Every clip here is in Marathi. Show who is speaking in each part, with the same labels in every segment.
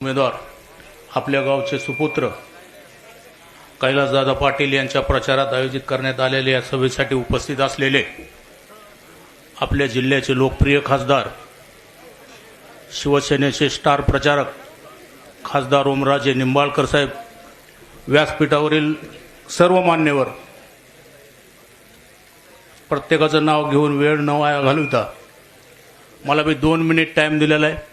Speaker 1: उमेदवार आपल्या गावचे सुपुत्र कैलासदादा पाटील यांच्या प्रचारात आयोजित करण्यात आलेल्या या सभेसाठी उपस्थित असलेले आपल्या जिल्ह्याचे लोकप्रिय खासदार शिवसेनेचे स्टार प्रचारक खासदार ओमराजे निंबाळकर साहेब, व्यासपीठावरील सर्व मान्यवर, प्रत्येकाचं नाव घेऊन वेळ न वाया घालवता मला मी 2 मिनिट टाइम दिलेला आहे.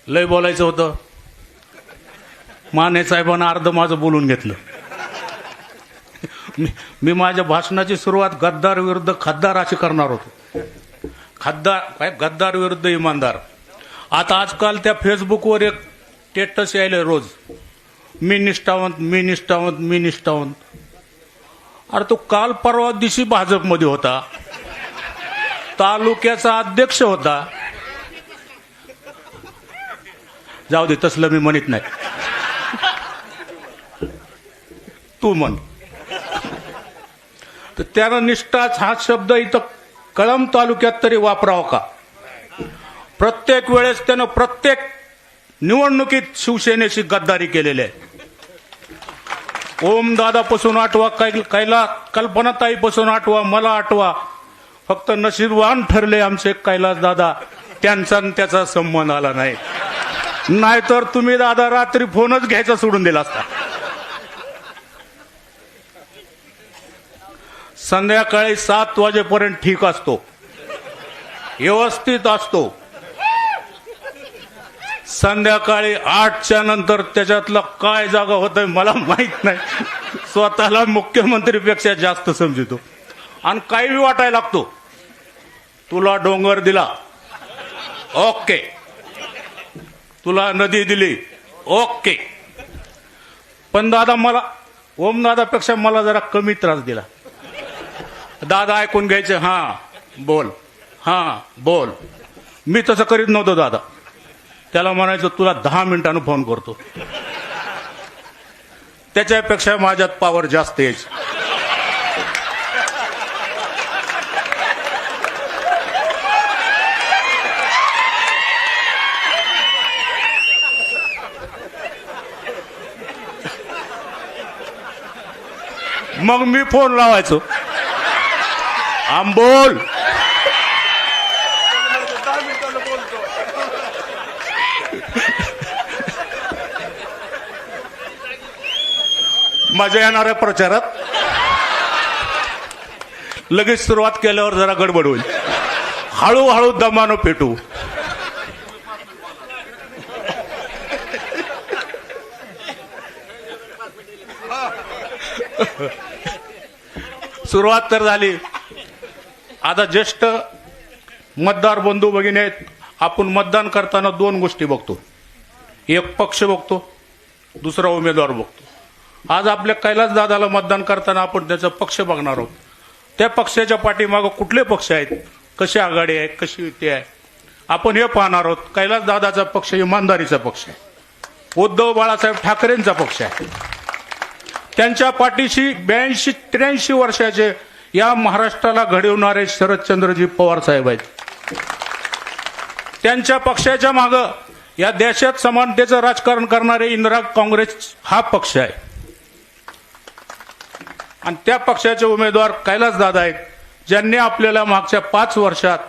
Speaker 1: लय बोलायचं होतं, माने साहेबांना अर्ध माझं बोलून घेतलं. मी माझ्या भाषणाची सुरुवात गद्दार विरुद्ध खद्दार अशी करणार होतो. गद्दार विरुद्ध इमानदार. आता आजकाल त्या फेसबुकवर एक स्टेटस यायले रोज, मी निष्ठावंत, मी निष्ठावंत, मी निष्ठावंत. अरे तो काल परवा दिवशी भाजपमध्ये होता, तालुक्याचा अध्यक्ष होता. जाऊ दे, तसलं मी म्हणत नाही, तू म्हण. तर त्यानं निष्ठाच हा शब्द इथं कळंब तालुक्यात तरी वापरावा का? प्रत्येक वेळेस त्यानं प्रत्येक निवडणुकीत शिवसेनेशी गद्दारी केलेली आहे. ओमदादापासून आठवा, कल्पनाताईपासून आठवा, मला आठवा. फक्त नशीबवान ठरले आमचे कैलासदादा, त्यांचा आणि त्याचा संबंध आला नाही. नाहीतर तुम्ही दादा रात्री फोनच घ्यायचा सोडून दिला असता. संध्याकाळी 7 वाजेपर्यंत ठीक असतो, व्यवस्थित असतो. संध्याकाळी 8च्या नंतर त्याच्यातलं काय जागा होतंय मला माहित नाही. स्वतःला मुख्यमंत्रीपेक्षा जास्त समजतो आणि काही वाटायला लागतो. तुला डोंगर दिला, ओके. तुला नदी दिली, ओके. पण दादा मला, ओमदादापेक्षा मला जरा कमी त्रास दिला. दादा ऐकून घ्यायचे, हां बोल, हां बोल. मी तसं करीत नव्हतो दादा. त्याला म्हणायचं तुला 10 मिनिटांनी फोन करतो. त्याच्यापेक्षा माझ्यात पॉवर जास्त यायची. मग मी फोन लावायचो, आंबोल. मजा येणाऱ्या प्रचारात लगेच सुरुवात केल्यावर जरा गडबड होईल. हळूहळू दमानं पेटू. सुरुवात तर झाली. आता ज्येष्ठ मतदार बंधू भगिनी आहेत. आपण मतदान करताना 2 गोष्टी बघतो, एक पक्ष बघतो, दुसरा उमेदवार बघतो. आज आपल्या कैलासदादाला मतदान करताना आपण त्याचा पक्ष बघणार आहोत. त्या पक्षाच्या पाठीमागं कुठले पक्ष आहेत, कशी आघाडी आहे, कशी युती आहे, आपण हे पाहणार आहोत. कैलासदादाचा पक्ष इमानदारीचा पक्ष आहे. उद्धव बाळासाहेब ठाकरेंचा पक्ष आहे. त्यांच्या पाठीशी 82-83 वर्षाचे या महाराष्ट्राला घडवणारे शरदचंद्रजी पवार साहेब आहेत. त्यांच्या पक्षाच्या मागं या देशात समानतेचं राजकारण करणारे इंदिरा काँग्रेस हा पक्ष आहे. आणि त्या पक्षाचे उमेदवार कैलासदादा आहेत, ज्यांनी आपल्याला मागच्या 5 वर्षात,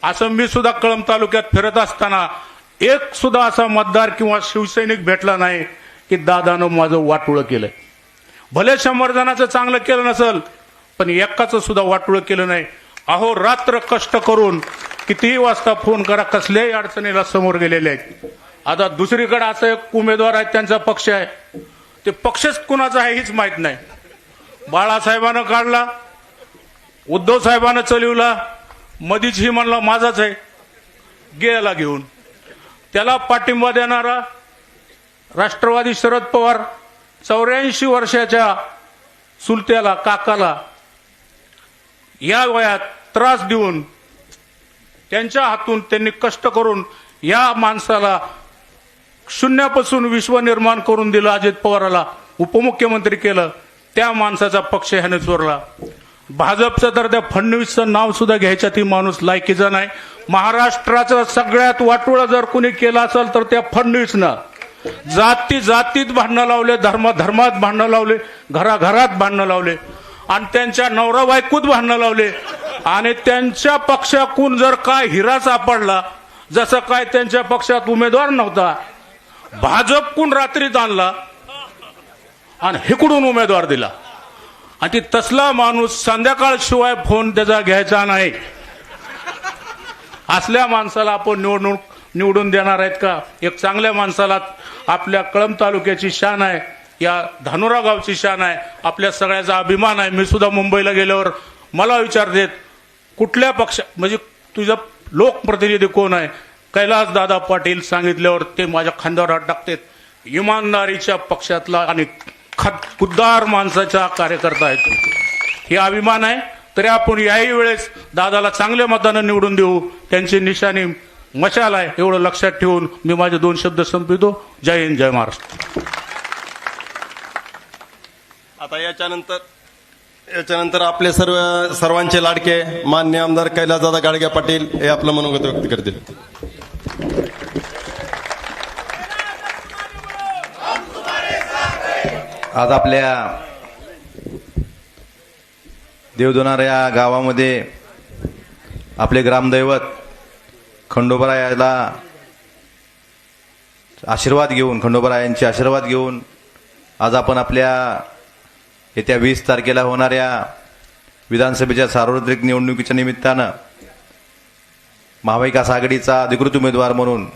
Speaker 1: असं मी सुद्धा कळंब तालुक्यात फिरत असताना एक सुद्धा असा मतदार किंवा शिवसैनिक भेटला नाही की दादानं माझं वाटोळं केलंय. भले 100 जणांचं चांगलं केलं नसल, पण एकाचं सुद्धा वाटोळं केलं नाही. अहो रात्र कष्ट करून कितीही वाजता फोन करा, कसल्याही अडचणीला समोर गेलेले आहेत. आता दुसरीकडे असं एक उमेदवार आहे, त्यांचा पक्ष आहे, ते पक्षच कुणाचा आहे हीच माहित नाही. बाळासाहेबानं काढला, उद्धव साहेबानं चलवला, मधीच ही म्हणला माझाच आहे, गेला घेऊन. त्याला पाठिंबा देणारा राष्ट्रवादी शरद पवार 84 वर्षाच्या सुलत्याला, काकाला या वयात त्रास देऊन, त्यांच्या हातून त्यांनी कष्ट करून या माणसाला शून्यापासून विश्व निर्माण करून दिलं. अजित पवाराला उपमुख्यमंत्री केलं. त्या माणसाचा पक्ष ह्याने चोरला. भाजपचं तर त्या फडणवीसचं नाव सुद्धा घ्यायचं ती माणूस लायकीचा नाही. महाराष्ट्राचं सगळ्यात वाटोळं जर कोणी केलं असेल तर त्या फडणवीसनं जाती जातीत भांडणं लावले, धर्मात भांडणं लावले, घराघरात भांडणं लावले आणि त्यांच्या नवरा बायकोत भांडणं लावले. आणि त्यांच्या पक्षातून जर काय हिरा सापडला, जसं काय त्यांच्या पक्षात उमेदवार नव्हता, भाजपकडून रात्रीत आणला आणि हिकडून उमेदवार दिला. आणि तसला माणूस संध्याकाळ शिवाय फोन त्याचा घ्यायचा नाही. असल्या माणसाला आपण निवडून देणार आहेत का? एक चांगल्या माणसाला आपल्या कळंब तालुक्याची शान आहे, या धानोरा गावची शान आहे, आपल्या सगळ्याचा अभिमान आहे. मी सुद्धा मुंबईला गेल्यावर मला विचारतेत कुठल्या पक्ष म्हणजे तुझा लोकप्रतिनिधी कोण आहे? कैलास दादा पाटील सांगितल्यावर ते माझ्या खांद्यावर हात टाकतात. इमानदारीच्या पक्षातला आणि खुद्दार माणसाचा कार्यकर्ता आहे. हे अभिमान आहे. तरी आपण याही वेळेस दादाला चांगल्या मतानं निवडून देऊ. त्यांची निशाणी मशाल आहे एवढं लक्षात ठेवून मी माझे 2 शब्द संपवितो. जय हिंद, जय महाराष्ट्र.
Speaker 2: आता याच्यानंतर आपले सर्वांचे लाडके मान्य आमदार कैलासदादा गाडगे पाटील हे आपलं मनोगत व्यक्त करतील.
Speaker 3: आज आपल्या देवदोनार या गावामध्ये आपले ग्रामदैवत खंडोबारायाला आशीर्वाद घेऊन, खंडोबारायांचे आशीर्वाद घेऊन आज आपण आपल्या येत्या 20 तारखेला होणाऱ्या विधानसभेच्या सार्वत्रिक निवडणुकीच्या निमित्तानं महाविकास आघाडीचा अधिकृत उमेदवार म्हणून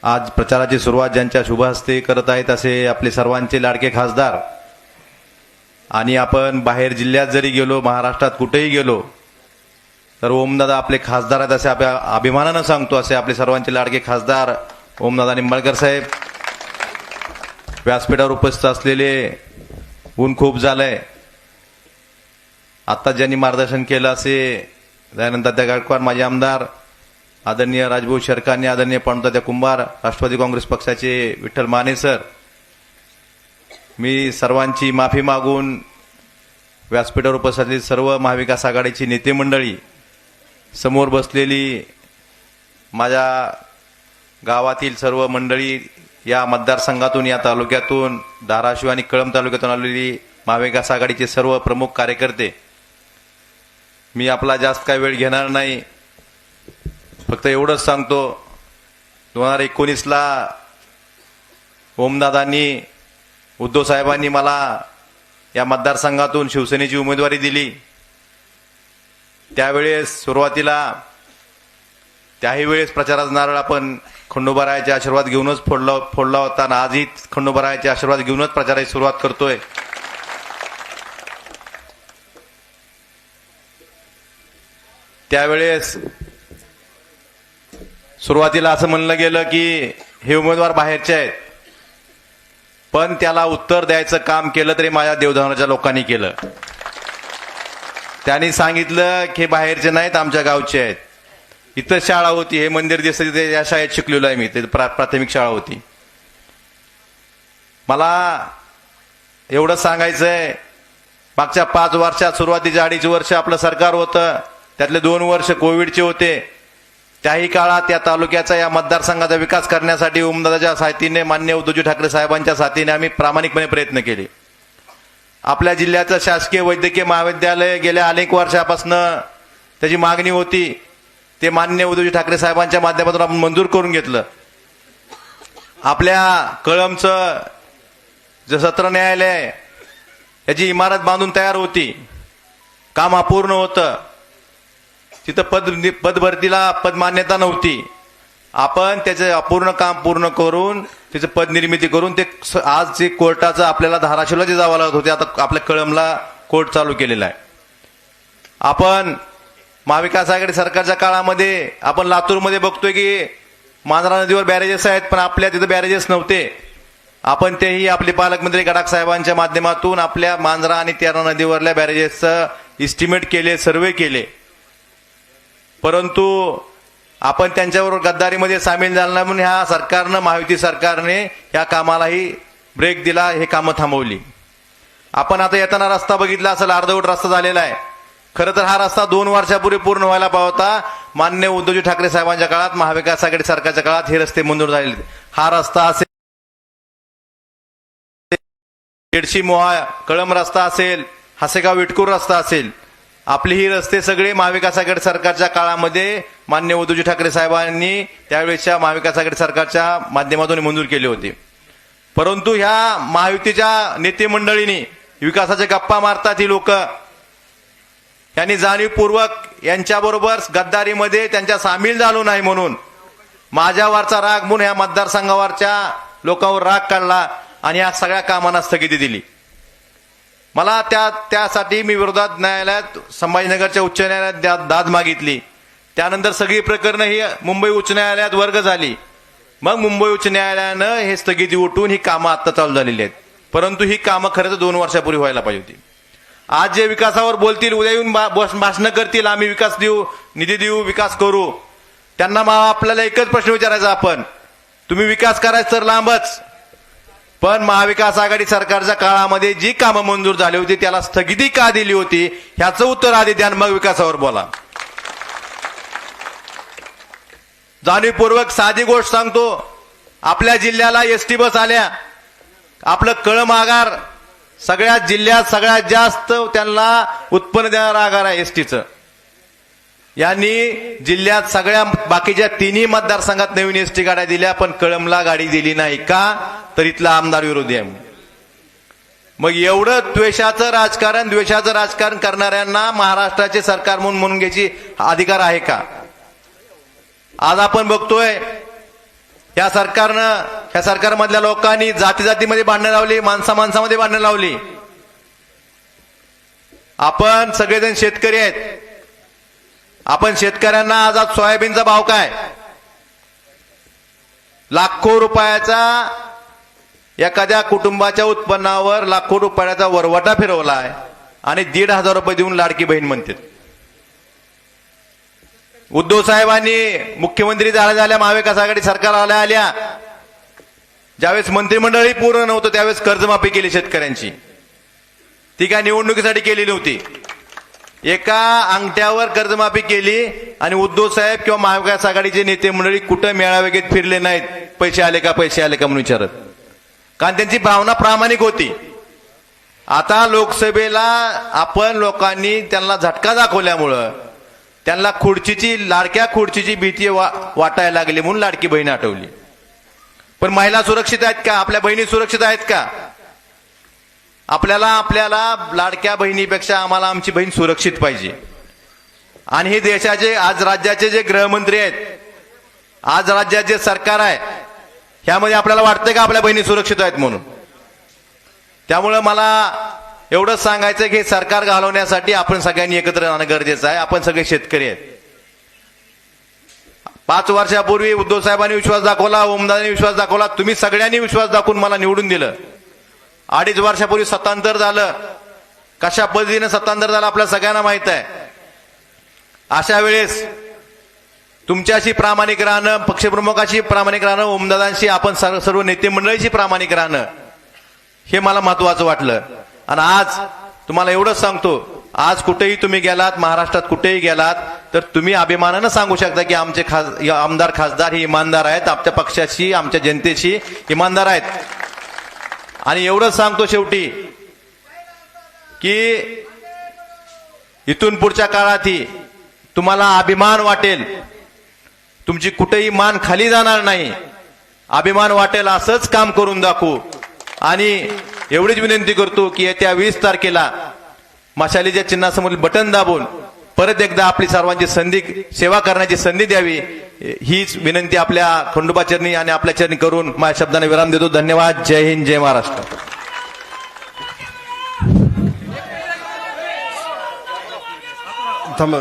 Speaker 3: आज प्रचाराची सुरुवात ज्यांच्या शुभ हस्ते करत आहेत असे आपले सर्वांचे लाडके खासदार. आणि आपण बाहेर जिल्ह्यात जरी गेलो, महाराष्ट्रात कुठेही गेलो तर ओमदादा आपले खासदार आहेत असे आपल्या अभिमानानं सांगतो. असे आपले सर्वांचे लाडके खासदार ओमदादा निंबाळकर साहेब. व्यासपीठावर उपस्थित असलेले ऊन खूप झालंय. आता ज्यांनी मार्गदर्शन केलं असे दयानंद गायकवाड माजी आमदार, आदरणीय राजभाऊ शरकांनी, आदरणीय पांडुतात्या कुंभार, राष्ट्रवादी काँग्रेस पक्षाचे विठ्ठल माने सर. मी सर्वांची माफी मागून व्यासपीठावर उपस्थित सर्व महाविकास आघाडीची नेते मंडळी, समोर बसलेली माझ्या गावातील सर्व मंडळी, या मतदारसंघातून, या तालुक्यातून, धाराशिव आणि कळंब तालुक्यातून आलेली महाविकास आघाडीचे सर्व प्रमुख कार्यकर्ते, मी आपला जास्त काही वेळ घेणार नाही. फक्त एवढंच सांगतो, 2019ला ओमदादांनी, उद्धव साहेबांनी मला या मतदारसंघातून शिवसेनेची उमेदवारी दिली. त्यावेळेस सुरुवातीला त्याही वेळेस प्रचाराचा नारळ आपण खंडोबारायाचे आशीर्वाद घेऊनच फोडला होता आणि आजही खंडोबारायाचे आशीर्वाद घेऊनच प्रचाराची सुरुवात करतोय. त्यावेळेस सुरुवातीला असं म्हणलं गेलं की हे उमेदवार बाहेरचे आहेत, पण त्याला उत्तर द्यायचं काम केलं तरी माझ्या देवधनाच्या लोकांनी केलं. त्यांनी सांगितलं की बाहेरचे नाहीत, आमच्या गावचे आहेत. इथं शाळा होती, हे मंदिर दिसतं तिथे, या शाळेत शिकलेलो आहे मी, ते प्राथमिक शाळा होती. मला एवढं सांगायचंय, मागच्या 5 वर्षात सुरुवातीचे 2.5 वर्ष आपलं सरकार होतं, त्यातले 2 वर्ष कोविडचे होते. त्याही काळात या तालुक्याचा, या मतदारसंघाचा विकास करण्यासाठी ओमदादाच्या साथीने, मान्य उद्धवजी ठाकरे साहेबांच्या साथीने आम्ही प्रामाणिकपणे प्रयत्न केले. आपल्या जिल्ह्याचं शासकीय वैद्यकीय महाविद्यालय गेल्या अनेक वर्षापासून त्याची मागणी होती, ते मान्य उद्धवजी ठाकरे साहेबांच्या माध्यमातून आपण मंजूर करून घेतलं. आपल्या कळंबचं जे सत्र न्यायालय, याची इमारत बांधून तयार होती, काम अपूर्ण होतं. तिथं पदभरतीला पदमान्यता नव्हती. आपण त्याचे अपूर्ण काम पूर्ण करून त्याचं पद निर्मिती करून ते आज जे कोर्टाचं आपल्याला धाराशिवला जे जावं लागत होते, आता आपल्या कळंबला कोर्ट चालू केलेला आहे. आपण महाविकास आघाडी सरकारच्या काळामध्ये आपण लातूरमध्ये बघतोय की मांजरा नदीवर बॅरेजेस आहेत, पण आपल्या तिथं बॅरेजेस नव्हते. आपण तेही आपले पालकमंत्री गडाख साहेबांच्या माध्यमातून आपल्या मांजरा आणि तेरणा नदीवरल्या बॅरेजेसचं इस्टिमेट केले, सर्वे केले. परंतु आपण त्यांच्याबरोबर गद्दारीमध्ये सामील झाला नाही, म्हणून ह्या सरकारनं, महायुती सरकारने ह्या कामालाही ब्रेक दिला, हे कामं थांबवली. आपण आता येताना रस्ता बघितला असेल, अर्धवट रस्ता झालेला आहे. खरं तर हा रस्ता 2 वर्षापूर्वी पूर्ण व्हायला पाहिजे होता. माननीय उद्धवजी ठाकरे साहेबांच्या काळात, महाविकास आघाडी सरकारच्या काळात हे रस्ते मंजूर झालेले. हा रस्ता असेल, येडशी मोहा कळम रस्ता असेल, हसेगाव विटकूर रस्ता असेल, आपली ही रस्ते सगळे महाविकास आघाडी सरकारच्या काळामध्ये माननीय उद्धवजी ठाकरे साहेबांनी त्यावेळेच्या महाविकास आघाडी सरकारच्या माध्यमातून मंजूर केले होते. परंतु ह्या महायुतीच्या नेते मंडळींनी विकासाच्या गप्पा मारतात ही लोक, यांनी जाणीवपूर्वक यांच्याबरोबर गद्दारीमध्ये त्यांच्या सामील झालो नाही म्हणून माझ्यावरचा राग म्हणून ह्या मतदारसंघावरच्या लोकांवर राग काढला आणि या सगळ्या कामांना स्थगिती दिली. मला त्यासाठी मी विरोधात न्यायालयात, संभाजीनगरच्या उच्च न्यायालयात दाद मागितली. त्यानंतर सगळी प्रकरणं ही मुंबई उच्च न्यायालयात वर्ग झाली. मग मुंबई उच्च न्यायालयानं हे स्थगिती उठवून ही कामं आता चालू झालेली आहेत. परंतु ही कामं खरं तर 2 वर्षापूर्वी व्हायला पाहिजे होती. आज जे विकासावर बोलतील, उद्या येऊन भाषणं करतील, आम्ही विकास देऊ, निधी देऊ, विकास करू, त्यांना आपल्याला एकच प्रश्न विचारायचा आपण, तुम्ही विकास करायचं तर लांबच, पण महाविकास आघाडी सरकारच्या काळामध्ये जी कामं मंजूर झाली होती त्याला स्थगिती का दिली होती ह्याचं उत्तर आधी द्या, मग विकासावर बोला. जाणीवपूर्वक साधी गोष्ट सांगतो, आपल्या जिल्ह्याला एसटी बस आल्या. आपलं कळम आगार सगळ्यात जिल्ह्यात सगळ्यात जास्त त्यांना उत्पन्न देणारा आगार आहे एसटीचं. यांनी जिल्ह्यात सगळ्या बाकीच्या 3ही मतदारसंघात नवीन एसटी गाड्या दिल्या, पण कळमला गाडी दिली नाही का, तर इथला आमदार विरोधी आहे. मग एवढं द्वेषाचं राजकारण करणाऱ्यांना महाराष्ट्राचे सरकार म्हणून घ्यायची अधिकार आहे का? आज आपण बघतोय या सरकारमधल्या लोकांनी जातीमध्ये भांडणं लावली, माणसामध्ये भांडणं लावली. आपण सगळेजण शेतकरी आहेत. आपण शेतकऱ्यांना आज सोयाबीनचा भाव काय, लाखो रुपयाचा, एखाद्या कुटुंबाच्या उत्पन्नावर लाखो रुपयाचा वरवटा फिरवलाय आणि 1,500 रुपये देऊन लाडकी बहीण म्हणते. उद्धव साहेबांनी मुख्यमंत्री झाल्या महाविकास आघाडी सरकार आल्या ज्यावेळेस मंत्रिमंडळही पूर्ण नव्हतं त्यावेळेस कर्जमाफी केली शेतकऱ्यांची. ती काय निवडणुकीसाठी केली नव्हती, एका अंगठ्यावर कर्जमाफी केली. आणि उद्धव साहेब किंवा महाविकास आघाडीचे नेते मंडळी कुठं मेळावे घेत फिरले नाहीत, पैसे आले का म्हणून विचारत, कारण त्यांची भावना प्रामाणिक होती. आता लोकसभेला आपण लोकांनी त्यांना झटका दाखवल्यामुळं त्यांना लाडक्या खुर्चीची भीती वाटायला लागली म्हणून लाडकी बहीण आठवली. पण महिला सुरक्षित आहेत का? आपल्या बहिणी सुरक्षित आहेत का? आपल्याला लाडक्या बहिणीपेक्षा आम्हाला आमची बहीण सुरक्षित पाहिजे. आणि हे देशाचे आज राज्याचे जे गृहमंत्री आहेत, आज राज्याचे सरकार आहे, ह्यामध्ये आपल्याला वाटतंय का आपल्या बहिणी सुरक्षित आहेत म्हणून? त्यामुळे मला एवढंच सांगायचं की हे सरकार घालवण्यासाठी आपण सगळ्यांनी एकत्र राहणं गरजेचं आहे. आपण सगळे शेतकरी आहेत. 5 वर्षापूर्वी उद्धव साहेबांनी विश्वास दाखवला, ओमदादांनी विश्वास दाखवला, तुम्ही सगळ्यांनी विश्वास दाखवून मला निवडून दिलं. 2.5 वर्षापूर्वी सत्तांतर झालं. कशा पद्धतीने सत्तांतर झालं आपल्या सगळ्यांना माहित आहे. अशा वेळेस तुमच्याशी प्रामाणिक राहणं, पक्षप्रमुखाशी प्रामाणिक राहणं, ओमदादांशी आपण सर्व नेते मंडळीशी प्रामाणिक राहणं हे मला महत्वाचं वाटलं. आणि आज तुम्हाला एवढंच सांगतो, आज कुठेही तुम्ही गेलात, महाराष्ट्रात कुठेही गेलात, तर तुम्ही अभिमानानं सांगू शकता की आमचे आमदार खासदार हे इमानदार आहेत, आमच्या पक्षाशी, आमच्या जनतेशी इमानदार आहेत. आणि एवढंच सांगतो शेवटी की इथून पुढच्या काळातही तुम्हाला अभिमान वाटेल, तुमची कुठेही मान खाली जाणार नाही, अभिमान वाटेल असंच काम करून दाखवू. आणि एवढीच विनंती करतो की येत्या 20 तारखेला मशालीच्या चिन्हासमोर बटन दाबून परत एकदा आपली सर्वांची सेवा करण्याची संधी द्यावी, हीच विनंती आपल्या खंडोबा चरणी आणि आपल्या चरणी करून माझ्या शब्दाने विराम देतो. धन्यवाद. जय हिंद, जय महाराष्ट्र.
Speaker 2: थांब.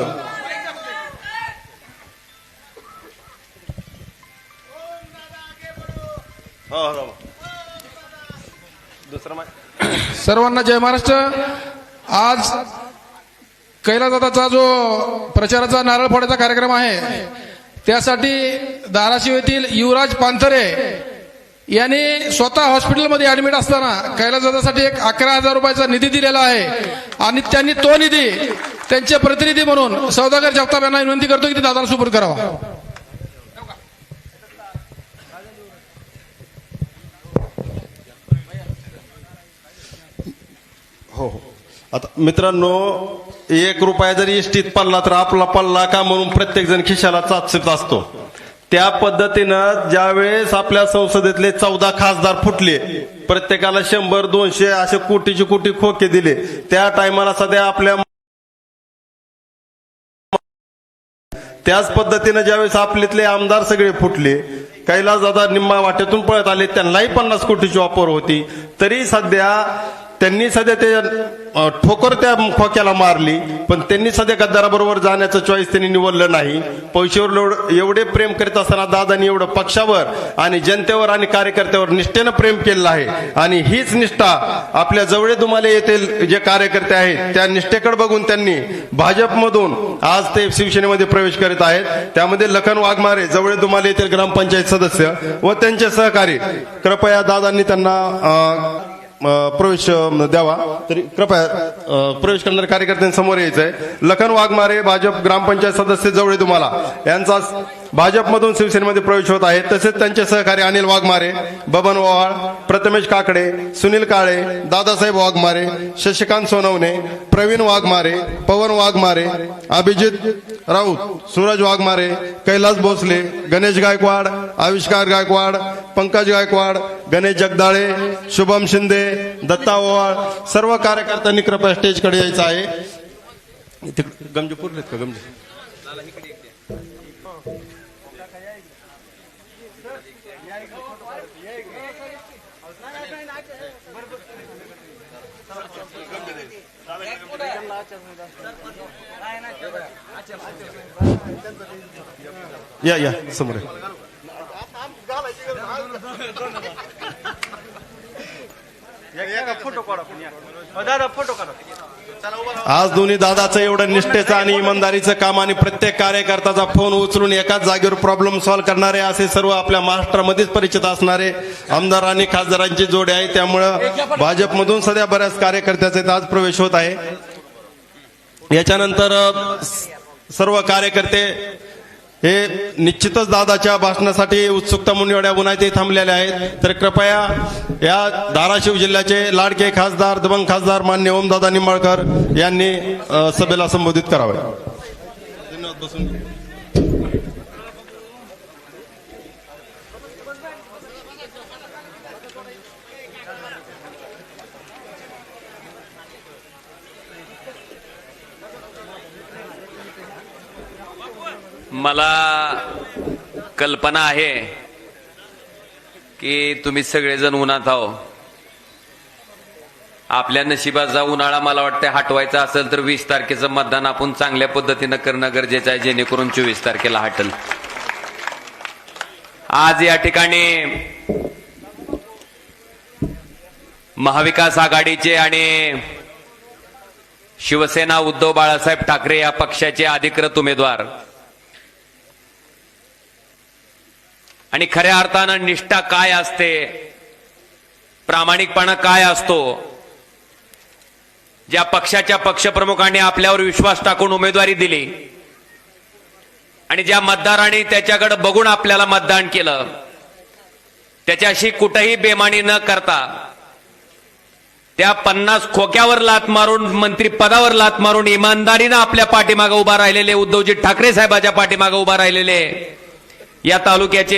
Speaker 4: सर्वांना जय महाराष्ट्र. आज कैलासदादाचा जो प्रचाराचा नारळ फोडायचा कार्यक्रम आहे त्यासाठी धाराशिव येथील युवराज पानथरे यांनी स्वतः हॉस्पिटलमध्ये ऍडमिट असताना कैलासदादासाठी एक 11,000 रुपयाचा निधी दिलेला आहे आणि त्यांनी तो निधी त्यांचे प्रतिनिधी म्हणून सौदागर जगताप यांना विनंती करतो की ते दादाला सुपूर्द करावा.
Speaker 2: हो हो. आता मित्रांनो, 1 रुपया जरी इष्टीत पडला तर आपला पडला का म्हणून प्रत्येक जण खिशाला चाचपत असतो. त्या पद्धतीनं ज्यावेळेस आपल्या संसदेतले 14 खासदार फुटले, प्रत्येकाला 100-200 असे कोटीचे कोटी खोके दिले, त्या टायमाला सध्या आपल्या त्याच पद्धतीनं ज्यावेळेस आपल्यातले आमदार सगळे फुटले, कैलासदादा निम्मा वाटेतून पळत आले, त्यांनाही 50 कोटीची ऑफर होती, तरी त्यांनी सध्या ते ठोकर त्या खोक्याला मारली, पण त्यांनी सध्या गद्दाराबरोबर जाण्याचं चॉईस त्यांनी निवडलं नाही. पैशावर एवढे प्रेम करीत असताना दादांनी एवढं पक्षावर आणि जनतेवर आणि कार्यकर्त्यावर निष्ठेनं प्रेम केलेलं आहे. आणि हीच निष्ठा आपल्या जवळे दुमाले येथील जे कार्यकर्ते आहेत त्या निष्ठेकडे बघून त्यांनी भाजपमधून आज ते शिवसेनेमध्ये प्रवेश करीत आहेत. त्यामध्ये लखन वाघमारे जवळे दुमाले येथील ग्रामपंचायत सदस्य व त्यांचे सहकारी, कृपया दादांनी त्यांना प्रवेश द्यावा. तरी कृपया प्रवेश करणाऱ्या कार्यकर्त्यांसमोर यायचंय. लखन वाघमारे भाजप ग्रामपंचायत सदस्य जवळे दुमाला यांचा भाजपमधून शिवसेनेमध्ये प्रवेश होत आहे. तसेच त्यांचे सहकारी अनिल वाघमारे, बबन ओवाळ, प्रथमेश काकडे, सुनील काळे, दादासाहेब वाघमारे, शशिकांत सोनवणे, प्रवीण वाघमारे, पवन वाघमारे, अभिजित राऊत, सूरज वाघमारे, कैलास भोसले, गणेश गायकवाड, आविष्कार गायकवाड, पंकज गायकवाड, गणेश जगदाळे, शुभम शिंदे, दत्ता ओवाळ, सर्व कार्यकर्त्यांनी कृपया स्टेजकडे यायचं आहे. गमजे पुरलेत का गमजे? या समोर आज दोन्ही दादाचं एवढं निष्ठेचं आणि इमानदारीचं काम आणि प्रत्येक कार्यकर्त्याचा फोन उचलून एकाच जागेवर प्रॉब्लेम सॉल्व्ह करणारे असे सर्व आपल्या महाराष्ट्रामध्येच परिचित असणारे आमदार आणि खासदारांची जोडी आहे. त्यामुळं भाजपमधून सध्या बऱ्याच कार्यकर्त्याचे आज प्रवेश होत आहे. याच्यानंतर सर्व कार्यकर्ते हे निश्चितच दादाच्या भाषणासाठी उत्सुकता म्हणून एवढ्या उन्हात थांबलेले आहेत. तर कृपया या धाराशिव जिल्ह्याचे लाडके खासदार, दबंग खासदार मान्य ओमदादा निंबाळकर यांनी सभेला संबोधित करावे.
Speaker 5: मला कल्पना आहे की तुम्ही सगळेजण उन्हात आहो. आपल्या नशिबाचा उन्हाळा मला वाटतं हटवायचा असेल तर 20 तारखेचं मतदान आपण चांगल्या पद्धतीनं करणं गरजेचं आहे, जेणेकरून 24 तारखेला हटल. आज या ठिकाणी महाविकास आघाडीचे आणि शिवसेना उद्धव बाळासाहेब ठाकरे या पक्षाचे अधिकृत उमेदवार आणि खऱ्या अर्थानं निष्ठा काय असते, प्रामाणिकपणा काय असतो, ज्या पक्षाच्या पक्षप्रमुखांनी आपल्यावर विश्वास टाकून उमेदवारी दिली आणि ज्या मतदारांनी त्याच्याकडे बघून आपल्याला मतदान केलं, त्याच्याशी कुठेही बेमानी न करता त्या 50 खोक्यावर लात मारून, मंत्री पदावर लात मारून इमानदारीनं आपल्या पाठीमागे उभा राहिलेले उद्धवजी ठाकरे साहेबांच्या पाठीमागे उभा राहिलेले या तालुक्याचे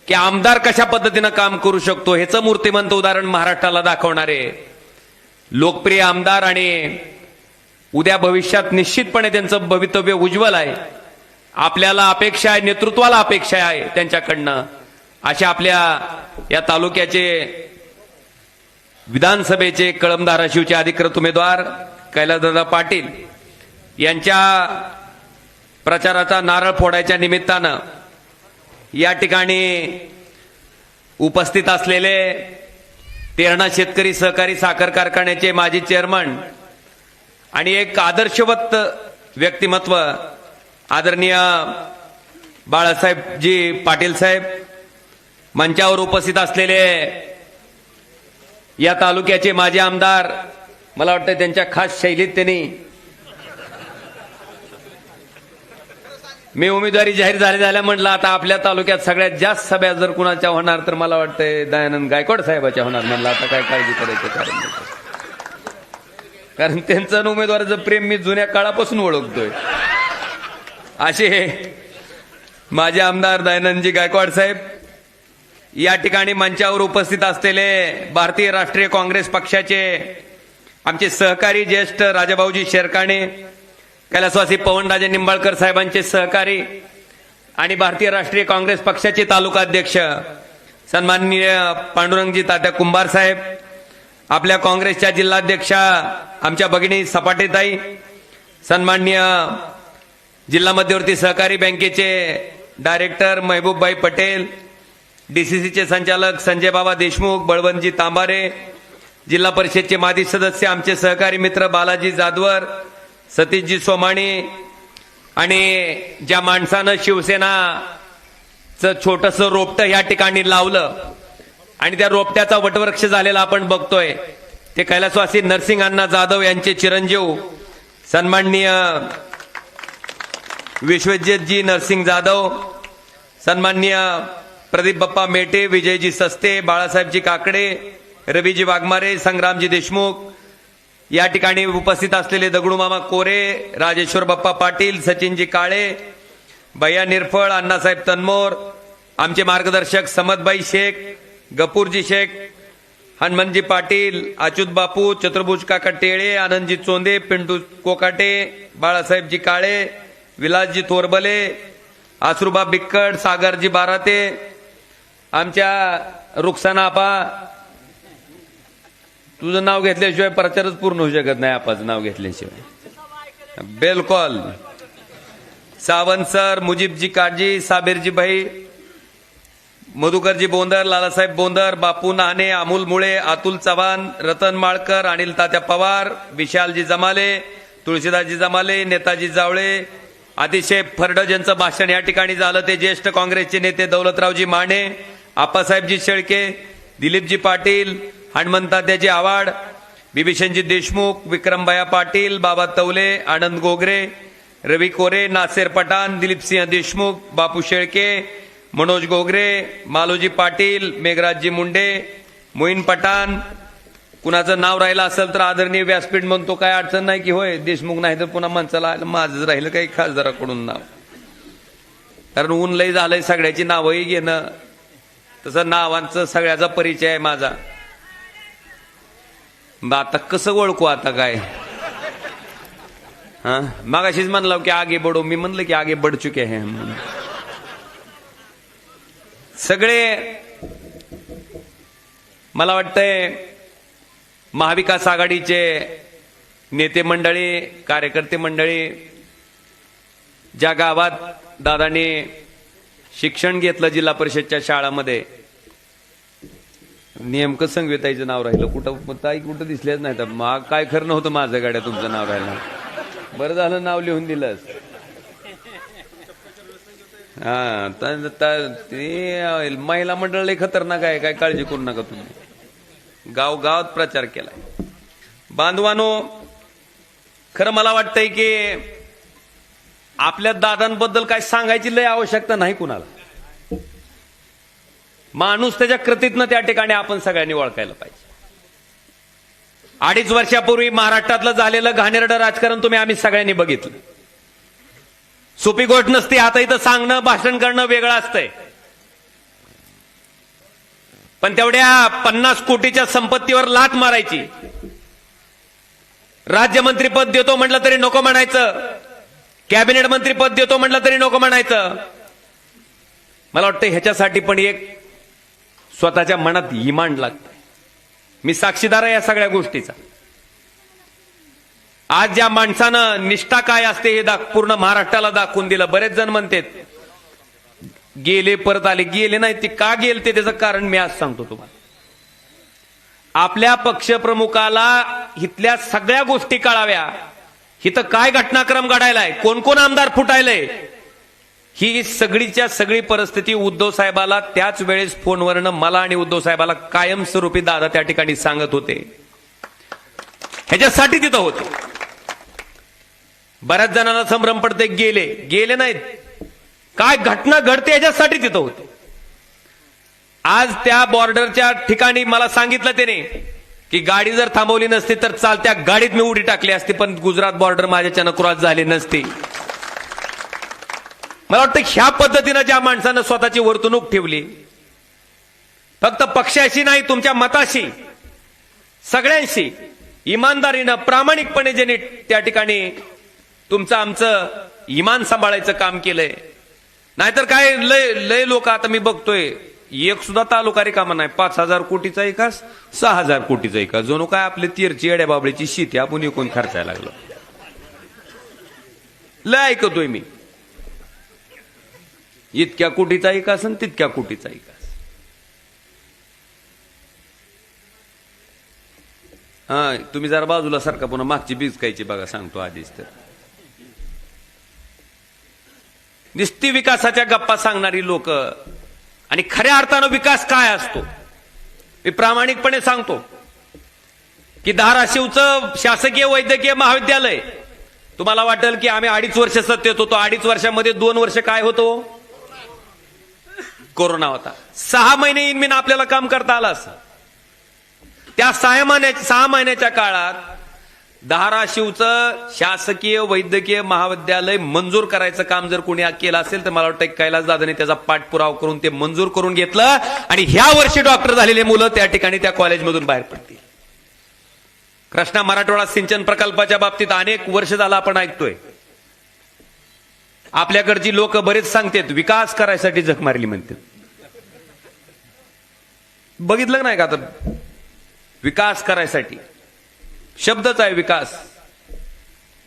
Speaker 5: की आमदार कशा पद्धतीनं काम करू शकतो ह्याचं मूर्तिमंत उदाहरण महाराष्ट्राला दाखवणारे लोकप्रिय आमदार आणि उद्या भविष्यात निश्चितपणे त्यांचं भवितव्य उज्ज्वल आहे. आपल्याला अपेक्षा आहे, नेतृत्वाला अपेक्षा आहे त्यांच्याकडनं. अशा आपल्या या तालुक्याचे विधानसभेचे कळंब धाराशिवचे अधिकृत उमेदवार कैलासदादा पाटील यांच्या प्रचाराचा नारळ फोडायच्या निमित्तानं या ठिकाणी उपस्थित असलेले तेरणा शेतकरी सहकारी साखर कारखान्याचे माजी चेअरमन आणि एक आदर्शवत व्यक्तिमत्व आदरणीय बाळासाहेबजी पाटील साहेब, मंचावर उपस्थित असलेले या तालुक्याचे माजी आमदार, मला वाटतं त्यांच्या खास शैलीत त्यांनी मी उमेदवारी जाहीर झाल्या म्हटलं आता आपल्या तालुक्यात सगळ्यात जास्त सभा जर कुणाच्या होणार तर मला वाटतंय दयानंद गायकवाड साहेबाच्या होणार. म्हणलं आता काय काळजी करायचं कारण त्यांचं उमेदवाराचं प्रेम मी जुन्या काळापासून ओळखतोय. असे माझे आमदार दयानंदजी गायकवाड साहेब या ठिकाणी मंचावर उपस्थित असलेले भारतीय राष्ट्रीय काँग्रेस पक्षाचे आमचे सहकारी ज्येष्ठ राजाभाऊजी शेरकाणे, कैलासवासी पवनराजे निंबाळकर साहेबांचे सहकारी आणि भारतीय राष्ट्रीय काँग्रेस पक्षाचे तालुका अध्यक्ष सन्माननीय पांडुरंगजी तात्या कुंभार साहेब, आपल्या काँग्रेसच्या जिल्हाध्यक्षा आमच्या भगिनी सपाटेताई, सन्माननीय जिल्हा मध्यवर्ती सहकारी बँकेचे डायरेक्टर महबूबभाई पटेल, डीसीसीचे संचालक संजय बाबा देशमुख, बळवंतजी तांबारे, जिल्हा परिषदचे माजी सदस्य आमचे सहकारी मित्र बालाजी जाधवर, सतीशजी सोमाणी आणि ज्या माणसानं शिवसेनाचं छोटंसं रोपटं या ठिकाणी लावलं आणि त्या रोपट्याचा वटवृक्ष झालेला आपण बघतोय ते कैलासवासी नरसिंग अण्णा जाधव यांचे चिरंजीव सन्माननीय विश्वजितजी नरसिंग जाधव, सन्माननीय प्रदीप बाप्पा मेटे, विजयजी सस्ते, बाळासाहेबजी काकडे, रवीजी वाघमारे, संग्रामजी देशमुख, या ठिकाणी उपस्थित असलेले दगडूमामा कोरे, राजेश्वर बाप्पा पाटील, सचिनजी काळे, भैया निरफळ, अण्णासाहेब तन्मोर, आमचे मार्गदर्शक समदबाई शेख, गपूरजी शेख, हनुमंतजी पाटील, अच्युत बापू, चतुर्भुज काका टेळे, आनंदजी चोंदे, पिंटू कोकाटे, बाळासाहेबजी काळे, विलासजी तोरबले, आसरुबा बिक्कड, सागरजी बाराते, आमच्या रुखसाना आपा, तुझं नाव घेतल्याशिवाय प्रचारच पूर्ण होऊ शकत नाही आपाचं नाव घेतल्याशिवाय. बिलकुल. सावंत सर, मुजीबजी काजी, साबीरजी भाई, मधुकरजी बोंदर, लालासाहेब बोंदर, बापू नाने, अमोल मुळे, अतुल चव्हाण, रतन माळकर, अनिल तात्या पवार, विशालजी जमाले, तुळशीदासजी जमाले, नेताजी जावळे, अतिशय फरड ज्यांचं भाषण या ठिकाणी झालं ते ज्येष्ठ काँग्रेसचे नेते दौलतरावजी माने, आप्पासाहेबजी शेळके, दिलीपजी पाटील, हनुमंतात्याजी आवाड, बिभीषणजी देशमुख, विक्रमबाया पाटील, बाबा तवले, आनंद गोगरे, रवी कोरे, नासेर पठाण, दिलीपसिंह देशमुख, बापू शेळके, मनोज गोगरे, मालोजी पाटील, मेघराजजी मुंडे, मोईन पठाण, कुणाचं नाव राहिलं असेल तर आदरणीय व्यासपीठ म्हणतो काय अडचण नाही की होय देशमुख नाही तर पुन्हा माणसाला माझं राहिलं काही खासदाराकडून नाव, कारण ऊन लय झालंय सगळ्याची नावही घेणं, तसं नावांचं सगळ्याचा परिचय आहे माझा. आता कसं ओळखू आता काय, हा मागाशीच म्हणलं की आगे बढो, मी म्हणलं की आगे बढ़ चुके हैं म्हणून. सगळे मला वाटतंय महाविकास आघाडीचे नेते मंडळी, कार्यकर्ते मंडळी, ज्या गावात दादांनी शिक्षण घेतलं जिल्हा परिषदच्या शाळामध्ये, नेमकं संगीताईचं नाव राहिलं कुठं ताई कुठं दिसलेच नाही तर मग काय खरं नव्हतं माझं गाड्या तुमचं नाव राहिलं. बरं झालं नाव लिहून दिलंस. हा ते महिला मंडळ लय खतरनाक आहे, काय काळजी करू नका तुम्ही. गावात प्रचार केलाय. बांधवानो, खरं मला वाटतंय की आपल्या दादांबद्दल काय सांगायची लय आवश्यकता नाही कुणाला. माणूस त्याच्या कृतीतनं त्या ठिकाणी आपण सगळ्यांनी ओळखायला पाहिजे. 2.5 वर्षापूर्वी महाराष्ट्रातलं झालेलं घाणेरडं राजकारण तुम्ही आम्ही सगळ्यांनी बघितलं. सोपी गोष्ट नसते. आता इथं सांगणं भाषण करणं वेगळं असतंय, पण तेवढ्या 50 कोटीच्या संपत्तीवर लाथ मारायची. राज्यमंत्रीपद देतो म्हटलं तरी नको म्हणायचं, कॅबिनेट मंत्रीपद देतो म्हटलं तरी नको म्हणायचं. मला वाटतं ह्याच्यासाठी पण एक स्वतःच्या मनात इमान लागतंय. मी साक्षीदार आहे या सगळ्या गोष्टीचा. आज ज्या माणसानं निष्ठा काय असते हे पूर्ण महाराष्ट्राला दाखवून दिलं. बरेच जण म्हणतात गेले परत आले, गेले नाही ते का गेले ते त्याचं कारण मी आज सांगतो तुम्हाला. आपल्या पक्षप्रमुखाला इथल्या सगळ्या गोष्टी कळाव्या, इथं काय घटनाक्रम घडायलाय, कोण कोण आमदार फुटायलंय ही सगळीच्या सगळी परिस्थिती उद्धव साहेबाला त्याच वेळेस फोनवरनं मला आणि उद्धव साहेबाला कायमस्वरूपी दादा त्या ठिकाणी सांगत होते. ह्याच्यासाठी तिथं होते. बऱ्याच जणांना संभ्रम पडते, गेले नाहीत, काय घटना घडते याच्यासाठी तिथं होते. आज त्या बॉर्डरच्या ठिकाणी मला सांगितलं त्याने की गाडी जर थांबवली नसती तर चालत्या गाडीत मी उडी टाकली असती, पण गुजरात बॉर्डर माझ्याच्यानं क्रॉस झाली नसती. मला वाटतं ह्या पद्धतीनं ज्या माणसानं स्वतःची वर्तणूक ठेवली, फक्त पक्षाशी नाही तुमच्या मताशी सगळ्यांशी इमानदारीनं प्रामाणिकपणे ज्यांनी त्या ठिकाणी तुमचं आमचं इमान सांभाळायचं काम केलंय. नाहीतर काय लय लोक आता मी बघतोय, एक सुद्धा तालुका रिकामा नाही. 5,000 कोटीचा विकास, 6,000 कोटीचा विकास, जणू काय आपले तीरची येड्या बाबळीची शेती आपण एकूण खर्चायला लागलो. लय ऐकतोय मी, इतक्या कोटीचा विकास आणि तितक्या कोटीचा विकास. हा, तुम्ही जरा बाजूला सारखा पुन्हा मागची बिचकायची बघा, सांगतो आधीच. तर निस्ती विकासाच्या गप्पा सांगणारी लोक आणि खऱ्या अर्थानं विकास काय असतो मी प्रामाणिकपणे सांगतो की धाराशिवचं शासकीय वैद्यकीय महाविद्यालय, तुम्हाला वाटेल की आम्ही 2.5 वर्ष सत्तेत होतो. 2.5 वर्षामध्ये 2 वर्ष काय होतो? कोरोना होता. 6 महिने इनमिन आपल्याला काम करता आलं असं. त्या 6 महिन्याच्या काळात धाराशिवचं शासकीय वैद्यकीय महाविद्यालय मंजूर करायचं काम जर कोणी केलं असेल तर मला वाटतं कैलास दादाने त्याचा पाठपुरावा करून ते मंजूर करून घेतलं आणि ह्या वर्षी डॉक्टर झालेले मुलं त्या ठिकाणी त्या कॉलेजमधून बाहेर पडतील. कृष्णा मराठवाडा सिंचन प्रकल्पाच्या बाबतीत अनेक वर्ष झालं आपण ऐकतोय. आपल्याकडची लोक बरेच सांगतात विकास करायसाठी झक मारली म्हणतात. बघितलं नाही का आता, विकास करायसाठी शब्दच आहे विकास.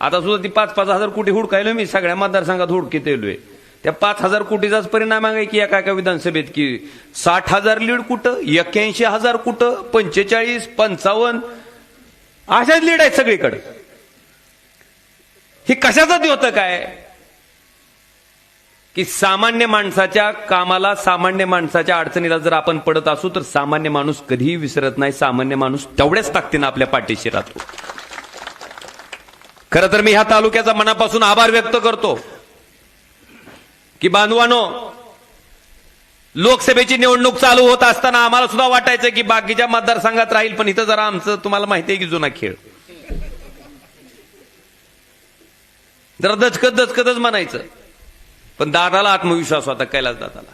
Speaker 5: आता सुद्धा ती 5-5 हजार कोटी हुडकायलो मी सगळ्या मतदारसंघात हुडकीत येलोय. त्या 5,000 कोटीचाच परिणाम आहे की एका विधानसभेत की 60,000 लीड कुठं, 81,000 कुठं, 45, 55 अशाच लीड आहेत सगळीकडे. हे कशासाठी होतं काय की सामान्य माणसाच्या कामाला, सामान्य माणसाच्या अडचणीला जर आपण पडत असू तर सामान्य माणूस कधीही विसरत नाही. सामान्य माणूस तेवढ्याच ताकदीनं आपल्या पाठीशी राहतो. खरं तर मी ह्या तालुक्याचा मनापासून आभार व्यक्त करतो की बांधवानो, लोकसभेची निवडणूक चालू होत असताना आम्हाला सुद्धा वाटायचं की बाकीच्या मतदारसंघात राहील, पण इथं जरा आमचं तुम्हाला माहिती आहे की जुना खेळ, जरा दचकतच म्हणायचं. पण दादाला आत्मविश्वास होता, कैलास दादाला.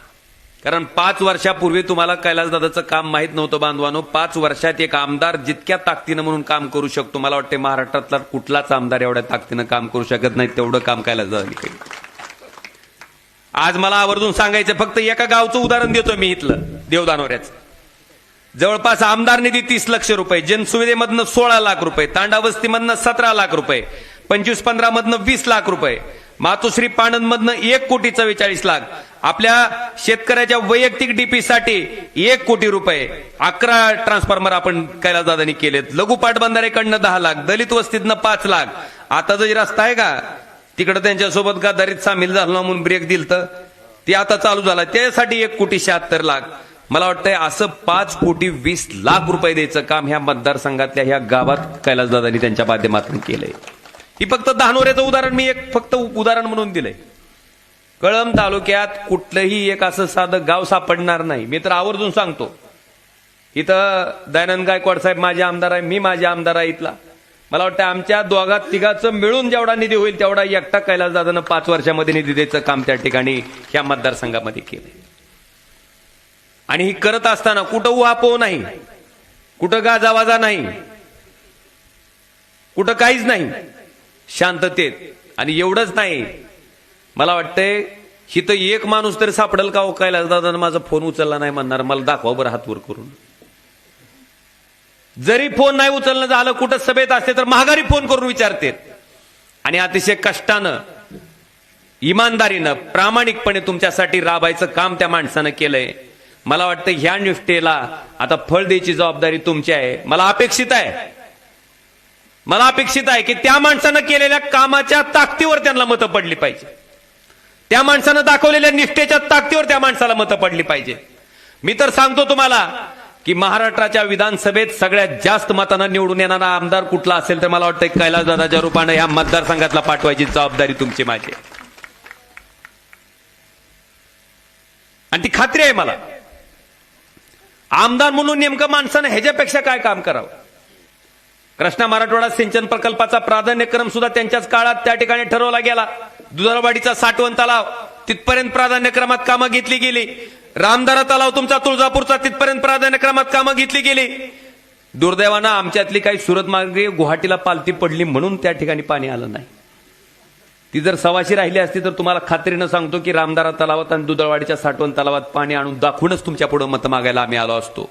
Speaker 5: कारण 5 वर्षापूर्वी तुम्हाला कैलास दादाचं काम माहित नव्हतं बांधवानो. 5 वर्षात एक आमदार जितक्या ताकदीनं म्हणून काम करू शकतो, मला वाटते महाराष्ट्रातला कुठलाच आमदार एवढ्या ताकदीनं काम करू शकत नाही, तेवढं काम कैलास दादांनी केलं. आज मला आवर्जून सांगायचं, फक्त एका गावचं उदाहरण देतो मी, इथलं देवदानोऱ्याचं. जवळपास आमदार निधी 30 लाख रुपये, जनसुविधेमधनं 16 लाख रुपये, तांडावस्तीमधनं 17 लाख रुपये, 25-15 मधनं 20 लाख रुपये, मातोश्री पाणंद मधनं 1,44 लाख, आपल्या शेतकऱ्याच्या वैयक्तिक डीपी साठी 1 कोटी रुपये, 11 ट्रान्सफॉर्मर आपण कैलास दादांनी केलेत, लघु पाटबंधारेकडनं 10 लाख, दलित वस्तीतनं 5 लाख. आता जो रस्ता आहे का तिकडे त्यांच्यासोबत गद्दारीत सामील झाला म्हणून ब्रेक दिलतं, ते आता चालू झाला, त्यासाठी 1,76 लाख. मला वाटतंय असं 5,20 लाख रुपये द्यायचं काम ह्या मतदारसंघातल्या ह्या गावात कैलास दादांनी त्यांच्या माध्यमातून केलंय. ही फक्त धानोऱ्याचं उदाहरण मी एक फक्त उदाहरण म्हणून दिलंय. कळंब तालुक्यात कुठलंही एक असं साधं गाव सापडणार नाही. मी तर आवर्जून सांगतो, इथं दयानंद गायकवाड साहेब माझे आमदार आहे, मी माझे आमदार आहे इथला. मला वाटतं आमच्या दोघात तिघाचं मिळून जेवढा निधी होईल तेवढा एकटा कैलास दादानं 5 वर्षामध्ये निधी द्यायचं काम त्या ठिकाणी ह्या मतदारसंघामध्ये केलंय. आणि ही करत असताना कुठं उहापोह नाही, कुठं गाजावाजा नाही, कुठं काहीच नाही, शांततेत. आणि एवढंच नाही, मला वाटतंय हिथं एक माणूस तरी सापडेल का हो कैलास दादानं माझा फोन उचलला नाही म्हणणार, मला दाखवा बरं हात वर करून. जरी फोन नाही उचलणं झालं, कुठं सभेत असते तर महागारी फोन करून विचारते. आणि अतिशय कष्टानं, इमानदारीनं, प्रामाणिकपणे तुमच्यासाठी राबायचं काम त्या माणसानं केलंय. मला वाटतं ह्या निष्ठेला आता फळ द्यायची जबाबदारी तुमची आहे. मला अपेक्षित आहे की त्या माणसानं केलेल्या कामाच्या ताकदीवर त्यांना मतं पडली पाहिजे. त्या माणसानं दाखवलेल्या निष्ठेच्या ताकदीवर त्या माणसाला मतं पडली पाहिजे. मी तर सांगतो तुम्हाला की महाराष्ट्राच्या विधानसभेत सगळ्यात जास्त मतांना निवडून येणारा आमदार कुठला असेल तर मला वाटतं कैलासदादाच्या रूपानं ह्या मतदारसंघातला पाठवायची जबाबदारी तुमची माझी. आणि ती खात्री आहे मला. आमदार म्हणून नेमकं माणसानं ह्याच्यापेक्षा काय काम करावं. कृष्णा मराठवाडा सिंचन प्रकल्पाचा प्राधान्यक्रम सुद्धा त्यांच्याच काळात त्या ठिकाणी ठरवला गेला. दुधाळवाडीचा साठवण तलाव तिथपर्यंत प्राधान्यक्रमात कामं घेतली गेली. रामदारा तलाव तुमचा तुळजापूरचा तिथपर्यंत प्राधान्यक्रमात कामं घेतली गेली. दुर्दैवानं आमच्यातली काही सुरत मार्गे गुवाहाटीला पालती पडली म्हणून त्या ठिकाणी पाणी आलं नाही. ती जर सवाशी राहिली असती तर तुम्हाला खात्रीनं सांगतो की रामदारा तलावात आणि दुधाळवाडीच्या साठवण तलावात पाणी आणून दाखवूनच तुमच्या पुढे मतं मागायला आम्ही आलो असतो.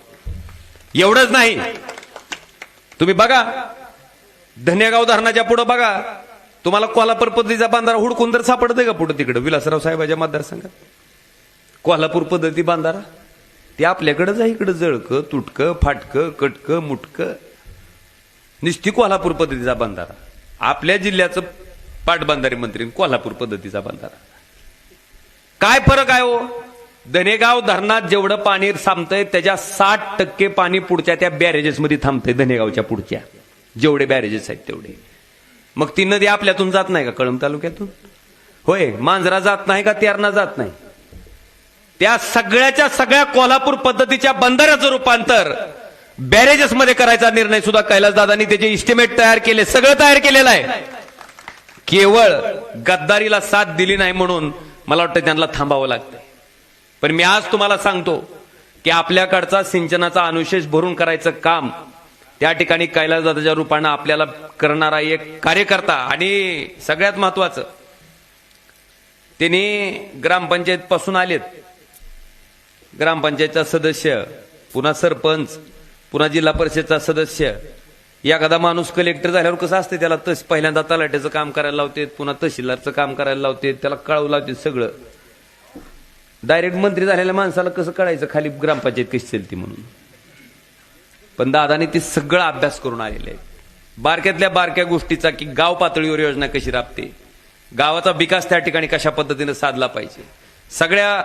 Speaker 5: एवढंच नाही, तुम्ही बघा धनेगाव धरणाच्या पुढे बघा, तुम्हाला कोल्हापूर पद्धतीचा बांधारा हुडकून तर सापडतंय का पुढे तिकडे विलासराव साहेबाच्या मतदारसंघात? कोल्हापूर पद्धती बांधारा ते आपल्याकडेच आहे. इकडे जळकं तुटकं फाटकं कटकं मुटकं निष्ठी कोल्हापूर पद्धतीचा बांधारा. आपल्या जिल्ह्याचं पाटबंधारे मंत्री कोल्हापूर पद्धतीचा बांधारा. काय फरक आहे हो? धनेगाव धरणात जेवढं पाणी थांबतंय त्याच्या 60% पाणी पुढच्या त्या बॅरेजेस मध्ये थांबतंय. धनेगावच्या पुढच्या जेवढे बॅरेजेस आहेत तेवढे. मग ती नदी आपल्यातून जात नाही का कळंब तालुक्यातून? होय, मांजरा जात नाही का तेरणा जात नाही? त्या सगळ्याच्या सगळ्या कोल्हापूर पद्धतीच्या बंधाऱ्याचं रूपांतर बॅरेजेस मध्ये करायचा निर्णय सुद्धा कैलासदादांनी त्याचे इस्टिमेट तयार केले, सगळं तयार केलेलं आहे. केवळ गद्दारीला साथ दिली नाही म्हणून मला वाटतं त्यांना थांबावं लागतंय. पण मी आज तुम्हाला सांगतो की आपल्याकडचा सिंचनाचा अनुशेष भरून करायचं काम त्या ठिकाणी कैलासदादाच्या रूपानं आपल्याला करणारा एक कार्यकर्ता. आणि सगळ्यात महत्वाचं, त्यांनी ग्रामपंचायत पासून आलेत, ग्रामपंचायतचा सदस्य, पुन्हा सरपंच, पुन्हा जिल्हा परिषदचा सदस्य. एखादा माणूस कलेक्टर झाल्यावर कसं असते, त्याला पहिल्यांदा तलाट्याचं काम करायला लावते, पुन्हा तहसीलदारचं काम करायला लावते, त्याला कळवू लावते सगळं. डायरेक्ट मंत्री झालेल्या माणसाला कसं कळायचं खाली ग्रामपंचायत कशी चालती म्हणून? पण दादाने ते सगळं अभ्यास करून आलेले आहे. बारक्यातल्या बारक्या गोष्टीचा की गाव पातळीवर योजना कशी राबते, गावाचा विकास त्या ठिकाणी कशा पद्धतीने साधला पाहिजे, सगळ्या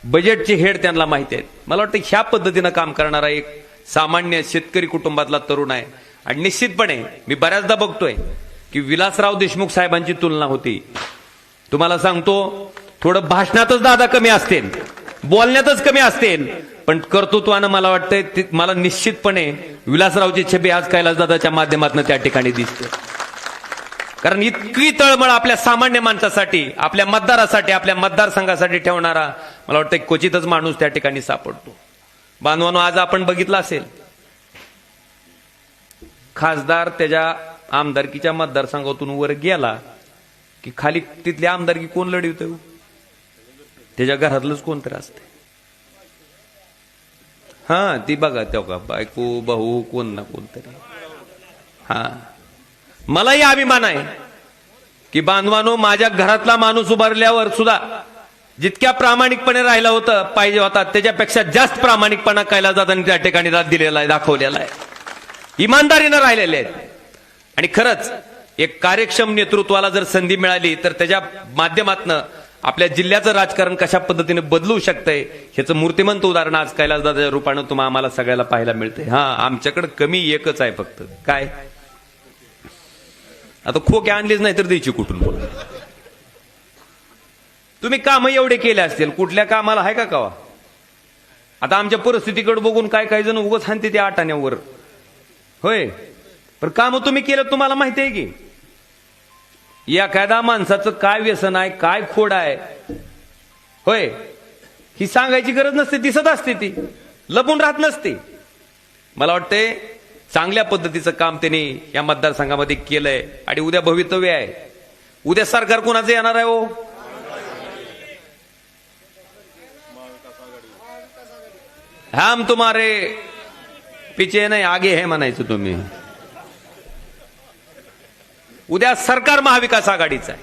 Speaker 5: बजेटची हेड त्यांना माहिती आहे. मला वाटतं ह्या पद्धतीनं काम करणारा एक सामान्य शेतकरी कुटुंबातला तरुण आहे. आणि निश्चितपणे मी बऱ्याचदा बघतोय की विलासराव देशमुख साहेबांची तुलना होती. तुम्हाला सांगतो, थोडं भाषणातच दादा कमी असतील, बोलण्यातच कमी असतील, पण कर्तृत्वानं मला वाटतंय मला निश्चितपणे विलासरावची छबी आज कैलासदादाच्या माध्यमातून त्या ठिकाणी दिसते. कारण इतकी तळमळ आपल्या सामान्य माणसासाठी, आपल्या मतदारासाठी, आपल्या मतदारसंघासाठी ठेवणारा मला वाटतं क्वचितच माणूस त्या ठिकाणी सापडतो. बांधवांनो, आज आपण बघितलं असेल खासदार त्याच्या आमदारकीच्या मतदारसंघातून वर गेला की खाली तिथली आमदारकी कोण लढवत? त्याच्या घरातलंच कोणतरी असते. हा, ती बघा तेव्हा बायको भाऊ कोण ना कोणतरी. हा, मलाही अभिमान आहे की बांधवानो, माझ्या घरातला माणूस उभारल्यावर सुद्धा जितक्या प्रामाणिकपणे राहिला होता पाहिजे होता त्याच्यापेक्षा जास्त प्रामाणिकपणा कैलासदादांनी त्या ठिकाणी दिलेला आहे, दाखवलेला आहे. इमानदारीनं राहिलेले आहेत. आणि खरंच एक कार्यक्षम नेतृत्वाला जर संधी मिळाली तर त्याच्या माध्यमातनं आपल्या जिल्ह्याचं राजकारण कशा पद्धतीने बदलू शकतंय ह्याचं मूर्तिमंत उदाहरण आज कैलासदादाच्या रूपानं तुम्हाला आम्हाला सगळ्याला पाहायला मिळते. हा, आमच्याकडे कमी एकच आहे फक्त, काय? आता खोके आणलीच नाही तर द्यायची कुठून? बोला, तुम्ही काम एवढे केले असतील, कुठल्या कामाला आहे का कवा? आता आमच्या परिस्थितीकडे बघून काय काही जण उगाच हाणते त्या आटाण्यावर. होय, पण काम तुम्ही केलं, तुम्हाला माहिती आहे की एखाद्या माणसाचं काय व्यसन आहे, काय खोड आहे, होय, ही सांगायची गरज नसते, दिसत असते, ती लपून राहत नसते. मला वाटतंय चांगल्या पद्धतीचं काम त्यांनी या मतदारसंघामध्ये केलंय. आणि उद्या भवितव्य आहे. उद्या सरकार कोणाचं येणार आहे हो? हम तुम्हारे पीछे नाही आगे है म्हणायचं तुम्ही. उद्या सरकार महाविकास आघाडीचं आहे.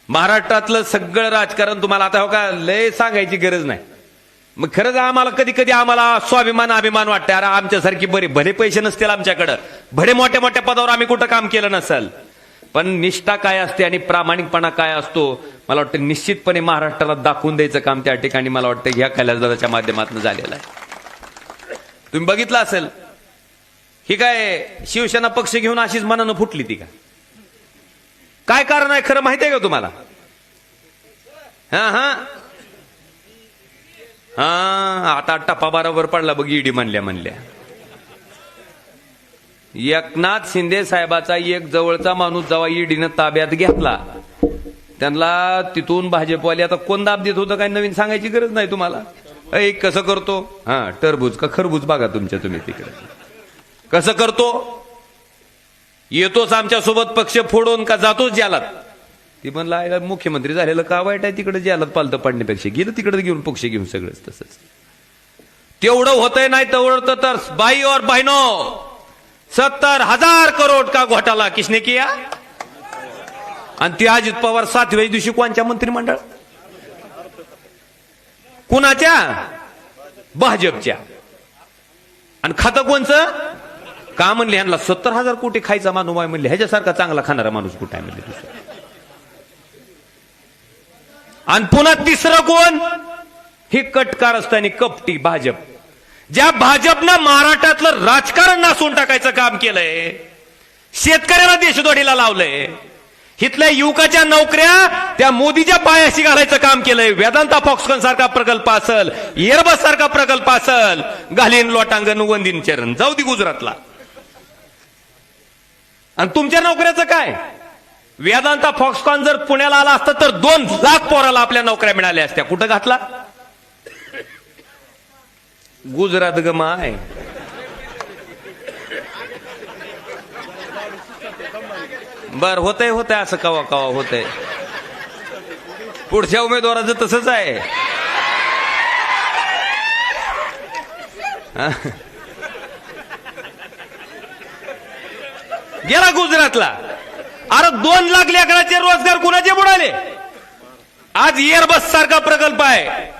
Speaker 5: महाराष्ट्रातलं सगळं राजकारण तुम्हाला आता हो का लय सांगायची गरज नाही. मग खरंच आम्हाला कधी कधी आम्हाला स्वाभिमान अभिमान वाटतं, अरे आमच्यासारखी बरे भले पैसे नसतील आमच्याकडं, भले मोठ्या मोठ्या पदावर आम्ही कुठं काम केलं नसेल, पण निष्ठा काय असते आणि प्रामाणिकपणा काय असतो मला वाटतं निश्चितपणे महाराष्ट्राला दाखवून द्यायचं काम त्या ठिकाणी मला वाटतं ह्या कैलासदादाच्या माध्यमातून झालेलं आहे. तुम्ही बघितलं असेल ही काय शिवसेना पक्ष घेऊन अशीच मनानं फुटली ती का? काय कारण आहे खरं माहिती आहे का तुम्हाला? हा हा हा आता टप्पा बरोबर पडला बघ ईडी म्हणल्या एकनाथ शिंदे साहेबाचा एक जवळचा माणूस जेव्हा ईडीनं ताब्यात घेतला त्यांना तिथून भाजपवाले आता कोण दाब देत होतं काय नवीन सांगायची गरज नाही तुम्हाला. कसं करतो हा टरबूज का खरबूज बघा तुमच्या तुम्ही तिकडे कसं करतो. येतोच आमच्या सोबत पक्ष फोडून का जातोच ज्याला ती म्हणला मुख्यमंत्री झालेलं का वाईट आहे तिकडे ज्याला पालतं पडण्यापेक्षा गेलं तिकडे घेऊन पक्ष घेऊन सगळंच तसंच तेवढं होतंय नाही तेवढं तर बाई और बहनों 70,000 करोड का घोटाला किसने किया. आणि ती अजित पवार 7व्या दिवशी कोणच्या मंत्रिमंडळ कुणाच्या भाजपच्या आणि खातं कोणचं का म्हणले ह्यांना 70,000 कोटी खायचा माणूस आहे म्हणले ह्याच्यासारखा चांगला खाणारा माणूस कुठे आहे म्हणले दुसरा. आणि पुन्हा तिसरं कोण ही कटकारस्थानी कपटी भाजप ज्या भाजपनं महाराष्ट्रातलं राजकारण नासून टाकायचं काम केलंय शेतकऱ्याला देशद्रोहीला लावलंय इथल्या युवकाच्या नोकऱ्या त्या मोदीच्या पायाशी घालायचं काम केलंय. वेदांता फॉक्सकॉन सारखा प्रकल्प असल एअरबस सारखा प्रकल्प असल घालीन लोटांगण वंदीन चरण जाऊ दे गुजरातला. आणि तुमच्या नोकऱ्याचं काय वेदांता फॉक्सकॉन जर पुण्याला आला असता तर 2 लाख पोराला आपल्या नोकऱ्या मिळाल्या असत्या. कुठं घातला गुजरात गमाय. बर होतंय असं कवा होतंय. पुढच्या उमेदवाराचं तसंच आहे. गेला गुजरातला. अरे 2 लाख लेकराचे रोजगार कुणाचे बुडाले. आज एअरबस सारखा प्रकल्प आहे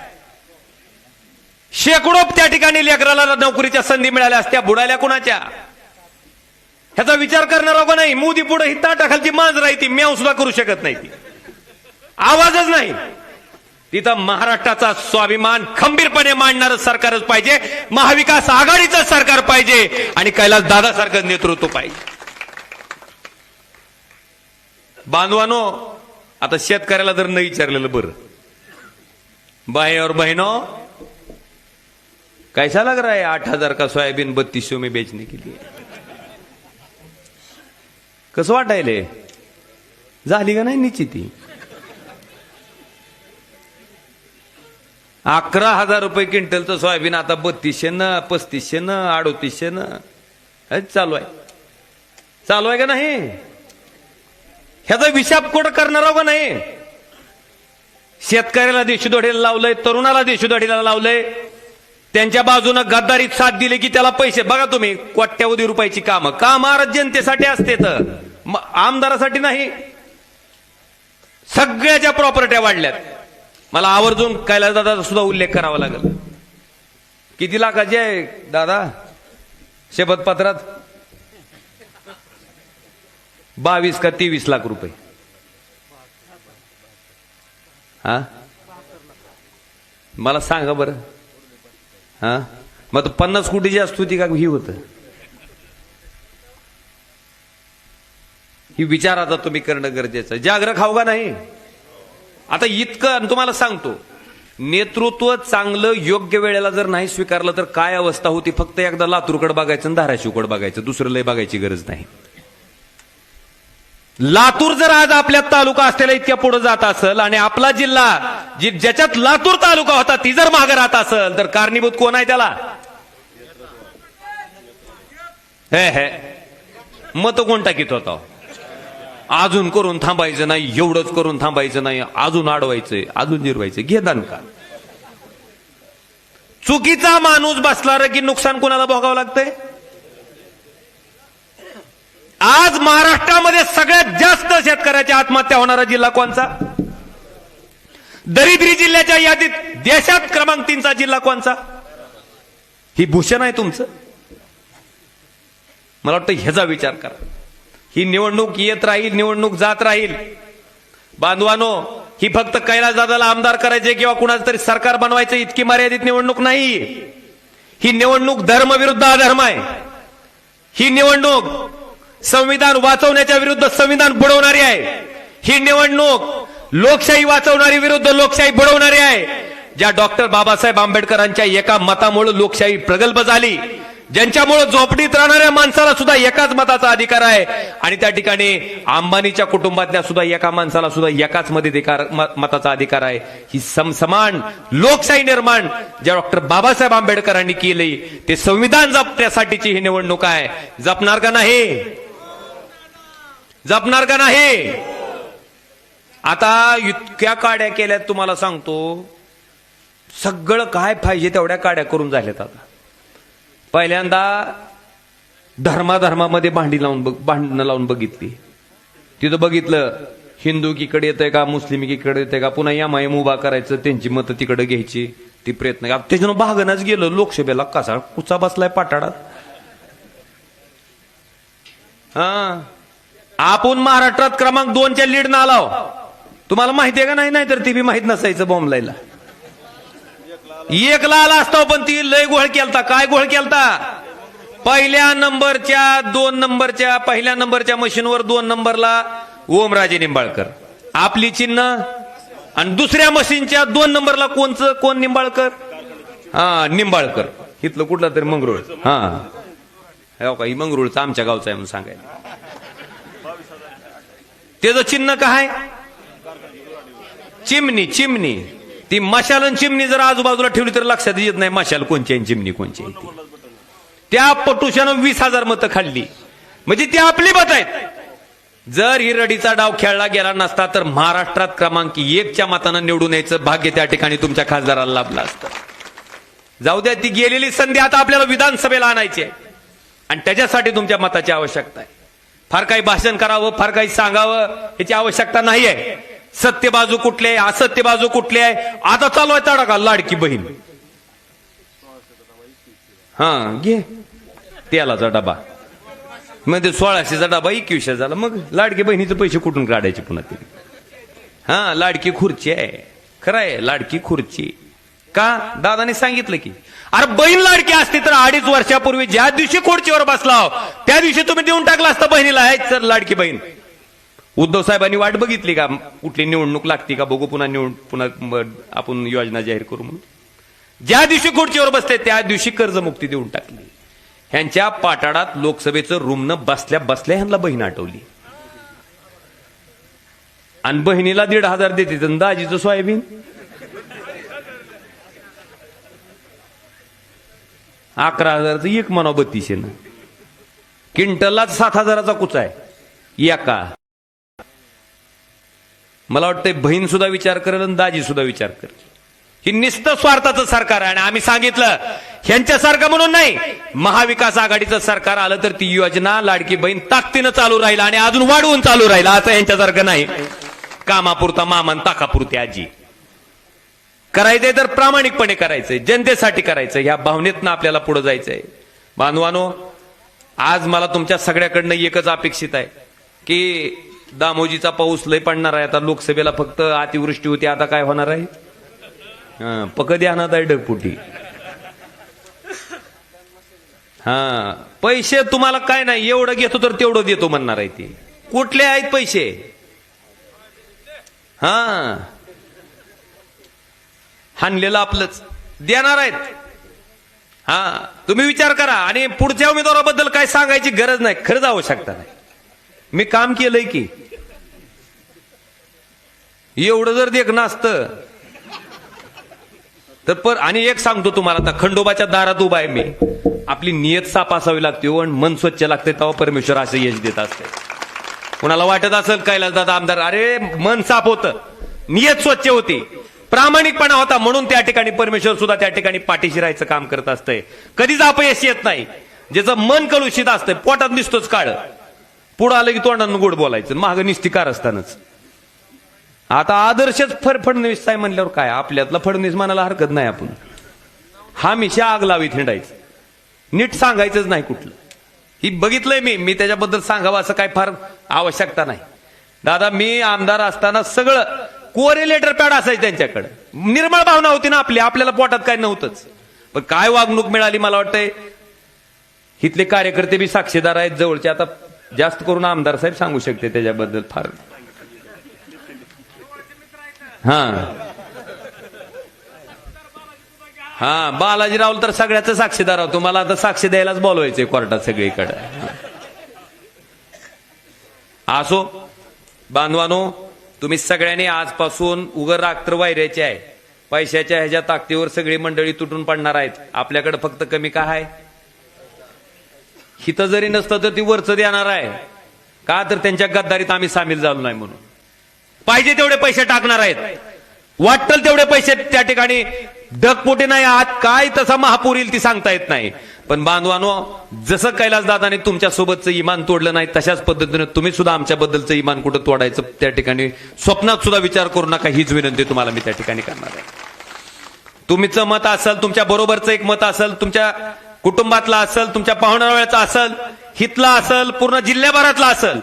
Speaker 5: शेकडो त्या ठिकाणी लेकराला नोकरीच्या संधी मिळाल्या असत्या बुडाल्या कुणाच्या. ह्याचा विचार करणारा का नाही. मोदी पुढे ही ताटाखालची मांज राहती म्याव सुद्धा करू शकत नाही ती आवाजच नाही. तिथं महाराष्ट्राचा स्वाभिमान खंबीरपणे मांडणारं सरकारच पाहिजे. महाविकास आघाडीचं सरकार पाहिजे आणि कैलास दादासारखं नेतृत्व पाहिजे. बांधवानो आता शेतकऱ्याला जर न विचारलेलं बरं भाई और बहनों कैसा लग रहा है 8,000 का सोयाबीन 3200 में बेचने के लिए. कसं वाटायले झाली का नाही निश्चिती. 11,000 रुपये क्विंटलचं सोयाबीन आता 3200 न 3500 न 3800 न चालू आहे का नाही. ह्याचा विशाप कोण करणार का नाही. शेतकऱ्याला देशद्रोहीला लावलंय तरुणाला देशद्रोहीला लावलंय. त्यांच्या बाजूनं गद्दारीत साथ दिली की त्याला पैसे बघा तुम्ही कोट्यावधी रुपयाची कामं जनतेसाठी असते तर आमदारासाठी नाही. सगळ्याच्या प्रॉपर्ट्या वाढल्यात. मला आवर्जून कैलासदादाचा सुद्धा उल्लेख करावा लागेल. किती लाखाचे आहे दादा शपथपत्रात 22 का 23 लाख रुपये. हा मला सांगा बरं. हा मग 50 कोटीची असतो ती का ही होत. ही विचार आता तुम्ही करणं गरजेचं. जागर खाऊ का नाही. आता इतकं तुम्हाला सांगतो नेतृत्व चांगलं योग्य वेळेला जर नाही स्वीकारलं तर काय अवस्था होती. फक्त एकदा लातूरकडे बघायचं आणि धाराशिवकडे बघायचं दुसरं लय बघायची गरज नाही. लातूर जर आज आपल्या तालुका असलेला इतक्या पुढे जात असेल आणि आपला जिल्हा ज्याच्यात लातूर तालुका होता ती जर मागे राहत असेल तर कारणीभूत कोण आहे त्याला. हे मत कोण टाकीत होता. अजून करून थांबायचं नाही एवढंच करून थांबायचं नाही अजून अडवायचंय अजून जिरवायचं घे दणका. चुकीचा माणूस बसला रे की नुकसान कोणाला भोगावं लागतंय. आज महाराष्ट्रामध्ये सगळ्यात जास्त शेतकऱ्याच्या आत्महत्या होणारा जिल्हा कोणचा. दरिद्री जिल्ह्याच्या यादीत देशात क्रमांक 3चा जिल्हा कोणचा. ही भूषण आहे तुमचं. मला वाटतं ह्याचा विचार करा. ही निवडणूक येत राहील, निवडणूक जात राहील. बांधवानो, ही फक्त कैलासदादाला आमदार करायचे किंवा कुणाचं तरी सरकार बनवायचं इतकी मर्यादित निवडणूक नाही. ही निवडणूक धर्म विरुद्ध अधर्म आहे. ही निवडणूक संविधान वाचवण्याच्या विरुद्ध संविधान बुडवणारी आहे. ही निवडणूक लोकशाही वाचवणारी विरुद्ध लोकशाही बुडवणारी आहे. ज्या डॉक्टर बाबासाहेब आंबेडकरांच्या एका मतामुळे लोकशाही प्रगल्भ झाली, ज्यांच्यामुळे झोपडीत राहणाऱ्या माणसाला सुद्धा एकाच मताचा अधिकार आहे, आणि त्या ठिकाणी अंबानीच्या कुटुंबातल्या सुद्धा एका माणसाला सुद्धा एकाच मताचा अधिकार आहे. ही समसमान लोकशाही निर्माण ज्या डॉक्टर बाबासाहेब आंबेडकरांनी केली, ते संविधान जपण्यासाठीची ही निवडणूक आहे. जपणार का नाही? जपणार का नाही? आता इतक्या काड्या केल्यात, तुम्हाला सांगतो, सगळं काय पाहिजे तेवढ्या काड्या करून झाल्यात. आता पहिल्यांदा धर्मामध्ये भांडणं लावून बघितली. तिथं बघितलं हिंदू किकडे येतंय का, मुस्लिम किकडे येतंय का, पुन्हा एमआयएम उभा करायचं, त्यांची मतं तिकडे घ्यायची, ती प्रयत्न. त्याच्यानं भागणच गेलं. लोकसभेला कसा कुचा बसलाय पाटाडात. हा, आपण महाराष्ट्रात क्रमांक 2च्या लीड ना आलाव. तुम्हाला माहिती आहे का नाही? नाही तर ती बी माहित नसायचं. बॉम्बलायला 1 ला आला असतो, पण ती लय घोळ केलता. काय घोळ केलता? पहिल्या नंबरच्या मशीनवर 2 नंबरला ओमराजे निंबाळकर आपली चिन्ह, आणि दुसऱ्या मशीनच्या 2 नंबरला कोण निंबाळकर? हा, निंबाळकर. इथलं कुठला तरी मंगरुळ. हा, काही मंगरुळचं आमच्या गावचं आहे म्हणून सांगायला. त्याचं चिन्ह काय? चिमणी. ती मशाल आणि चिमणी जर आजूबाजूला ठेवली तर लक्षात येत नाही मशाल कोणची आहे, चिमणी कोणची आहे. त्या पटुशानं 20,000 मतं खाल्ली. म्हणजे ती आपली मत आहेत. जर ही रडीचा डाव खेळला गेला नसता तर महाराष्ट्रात क्रमांक 1च्या मतानं निवडून यायचं भाग्य त्या ठिकाणी तुमच्या खासदाराला लाभलं असतं. जाऊ द्या, ती गेलेली संधी आता आपल्याला विधानसभेला आणायची आहे, आणि त्याच्यासाठी तुमच्या मताची आवश्यकता आहे. फार काही भाषण करावं, फार काही सांगावं याची आवश्यकता नाही आहे. सत्य बाजू कुठली आहे, असत्य बाजू कुठली आहे, आता चालू आहे तडाखा. लाडकी बहीण, हा घे तेलाचा डबा, म्हणजे 1600चा डबा 2100 झाला. मग लाडकी बहिणीचे पैसे कुठून काढायचे पुन्हा ते? हा, लाडकी खुर्ची आहे. खरं आहे, लाडकी खुर्ची. का? दादाने सांगितलं की अरे बहीण लाडकी असती तर 2.5 वर्षापूर्वी ज्या दिवशी खुर्चीवर बसला त्या दिवशी तुम्ही देऊन टाकला असता बहिणीला. आहे तर लाडकी बहीण. उद्धव साहेबांनी वाट बघितली का कुठली निवडणूक लागती का बघू, पुन्हा आपण योजना जाहीर करू म्हणून. ज्या दिवशी खुर्चीवर बसते त्या दिवशी कर्जमुक्ती देऊन टाकली. ह्यांच्या पाटाडात लोकसभेचं रूम न बसल्या ह्यांना बहीण आठवली, आणि बहिणीला 1,500 देते. दाजीचं सोयाबीन 11,000चं एक म्हणा 3200. क्विंटललाच 7,000चा कुचा आहे एका. मला वाटतं बहीण सुद्धा विचार करेल आणि दाजी सुद्धा विचार करेल. ही निस्तं स्वार्थाचं सरकार आहे, आणि आम्ही सांगितलं ह्यांच्यासारखं म्हणून नाही. महाविकास आघाडीचं सरकार आलं तर ती योजना लाडकी बहीण ताकदीनं चालू राहील, आणि अजून वाढवून चालू राहील. असं यांच्यासारखं नाही कामापुरता मामान ताकापुरती आजी. करायचंय तर प्रामाणिकपणे करायचंय, जनतेसाठी करायचंय. ह्या भावनेतनं आपल्याला पुढे जायचंय. बांधवानो, आज मला तुमच्या सगळ्याकडनं एकच अपेक्षित आहे की दामोजीचा पाऊस लय पडणार आहे. आता लोकसभेला फक्त अतिवृष्टी होती, आता काय होणार आहे? पकडी आणत आहे ढगपुटी. हा, पैसे तुम्हाला काय नाही, एवढं घेतो तर तेवढं देतो म्हणणार आहे. ते कुठले आहेत पैसे? हा, हाणलेलं आपलंच देणार आहेत. हा, तुम्ही विचार करा. आणि पुढच्या उमेदवाराबद्दल काय सांगायची गरज नाही, खरंच आवश्यकता नाही. मी काम केलंय की एवढं जर देखणं असतं तर आणि एक सांगतो तुम्हाला, आता खंडोबाच्या दारात उभा आहे मी. आपली नियत साफ असावी लागते आणि मन स्वच्छ लागते, तेव्हा परमेश्वर असं यश देत असते. कुणाला वाटत असेल कैलासदादा आमदार, अरे मन साफ होतं, नियत स्वच्छ होती, प्रामाणिकपणा होता, म्हणून त्या ठिकाणी परमेश्वर सुद्धा त्या ठिकाणी पाठीशी राहायचं काम करत असतंय. कधीच अपयश येत नाही. ज्याचं मन कलुषित असतंय, पोटात दिसतोच काळ, पुढं आलं की तोंडानं गोड बोलायचं, मागं निस्तिकार असतानाच. आता आदर्शच फडणवीस साहेब म्हणल्यावर काय, आपल्यातला फडणवीस म्हणायला हरकत नाही. आपण हमेशा आग लावीत हिंडायचं, नीट सांगायचंच नाही कुठलं. ही बघितलंय मी त्याच्याबद्दल सांगावं असं काय फार आवश्यकता नाही. दादा मी आमदार असताना सगळं कोरिलेटर पॅड असायचं त्यांच्याकडे. निर्मळ भावना होती ना आपल्याला पोटात काय नव्हतंच. पण काय वागणूक मिळाली मला वाटतंय इथले कार्यकर्ते बी साक्षीदार आहेत जवळचे. आता जास्त करून आमदार साहेब सांगू शकते त्याच्याबद्दल फार. हा बालाजीराव तर सगळ्याच साक्षीदार आहोत. तुम्हाला आता साक्षी द्यायलाच बोलवायचंय कोर्टात सगळीकडे. असो बांधवानो, तुम्ही सगळ्यांनी आजपासून उगर रात्र वायऱ्याचे आहे. पैशाच्या ह्याच्या ताकदीवर सगळी मंडळी तुटून पडणार आहेत. आपल्याकडे फक्त कमी काय आहे, हित जरी नसतं तर ती वरच देणार आहे. का तर त्यांच्या गद्दारीत आम्ही सामील झालो नाही म्हणून. पाहिजे तेवढे पैसे टाकणार आहेत, वाटल तेवढे पैसे त्या ठिकाणी ढगपोटे नाही. आज काय तसा महापूर येईल ती सांगता येत नाही. पण बांधवानो, जसं कैलासदादाने तुमच्या सोबतचं इमान तोडलं नाही तशाच पद्धतीने तुम्ही सुद्धा आमच्याबद्दलचं इमान कुठं तोडायचं त्या ठिकाणी स्वप्नात सुद्धा विचार करू नका. हीच विनंती तुम्हाला मी त्या ठिकाणी करणार आहे. तुमचं मत असेल, तुमच्या बरोबरचं एक मत असेल, तुमच्या कुटुंबातला असेल, तुमच्या पाहुणाऱ्याचा असेल, हितला असेल, पूर्ण जिल्ह्याभरातला असेल,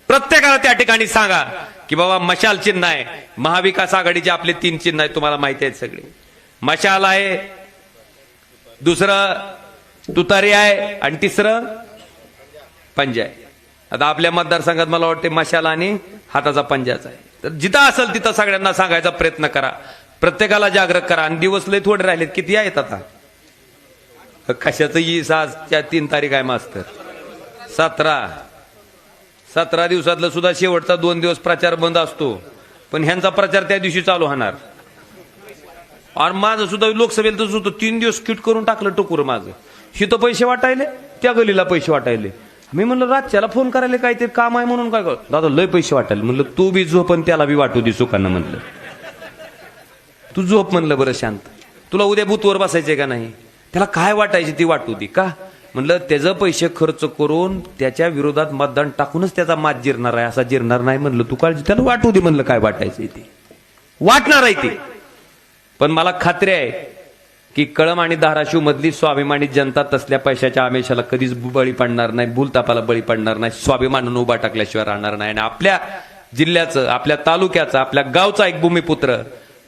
Speaker 5: प्रत्येकाला त्या ठिकाणी सांगा की बाबा मशाल चिन्ह आहे. महाविकास आघाडीचे आपले 3 चिन्ह आहेत, तुम्हाला माहिती आहेत सगळे. मशाल आहे, दुसरं तुतारी आहे आणि तिसरं पंजा आहे. आता आपल्या मतदारसंघात मला वाटते मशाल आणि हाताचा पंजाचा आहे. तर जिथं असेल तिथं सगळ्यांना सांगायचा प्रयत्न करा, प्रत्येकाला जागृत करा. आणि दिवस लय थोडे राहिलेत, किती आहेत आता? कशाचं 3 तारीख आहे मास्तर, 17 दिवसातलं सुद्धा शेवटचा 2 दिवस प्रचार बंद असतो. पण ह्यांचा प्रचार त्या दिवशी चालू होणार. आणि माझं सुद्धा लोकसभेला तसं होतं, 3 दिवस किट करून टाकलं टोकूर माझं. हिथं पैसे वाटायले, त्या गलीला पैसे वाटायले. मी म्हणलं रातच्याला फोन करायला काहीतरी काम आहे म्हणून काय कर दादा लय पैसे वाटायले. म्हणलं तू बी झोप आणि त्याला बी वाटू दे सुखानं. म्हणलं तू झोप म्हणलं बरं शांत, तुला उद्या बूथवर बसायचे का नाही, त्याला काय वाटायचे ती वाटू दे. का म्हणलं त्याचं पैसे खर्च करून त्याच्या विरोधात मतदान टाकूनच त्याचा मात जिरणार आहे, असा जिरणार नाही. म्हणलं तू काळजी, त्याला वाटू दे म्हणलं काय वाटायचं ते वाटणार आहे ते. पण मला खात्री आहे की कळम आणि धाराशिव मधली स्वाभिमानी जनता तसल्या पैशाच्या आमिषाला कधीच बळी पडणार नाही, भूलतापाला बळी पडणार नाही, स्वाभिमानानं उभा टाकल्याशिवाय राहणार नाही. आणि आपल्या जिल्ह्याचं, आपल्या तालुक्याचं, आपल्या गावचा एक भूमिपुत्र,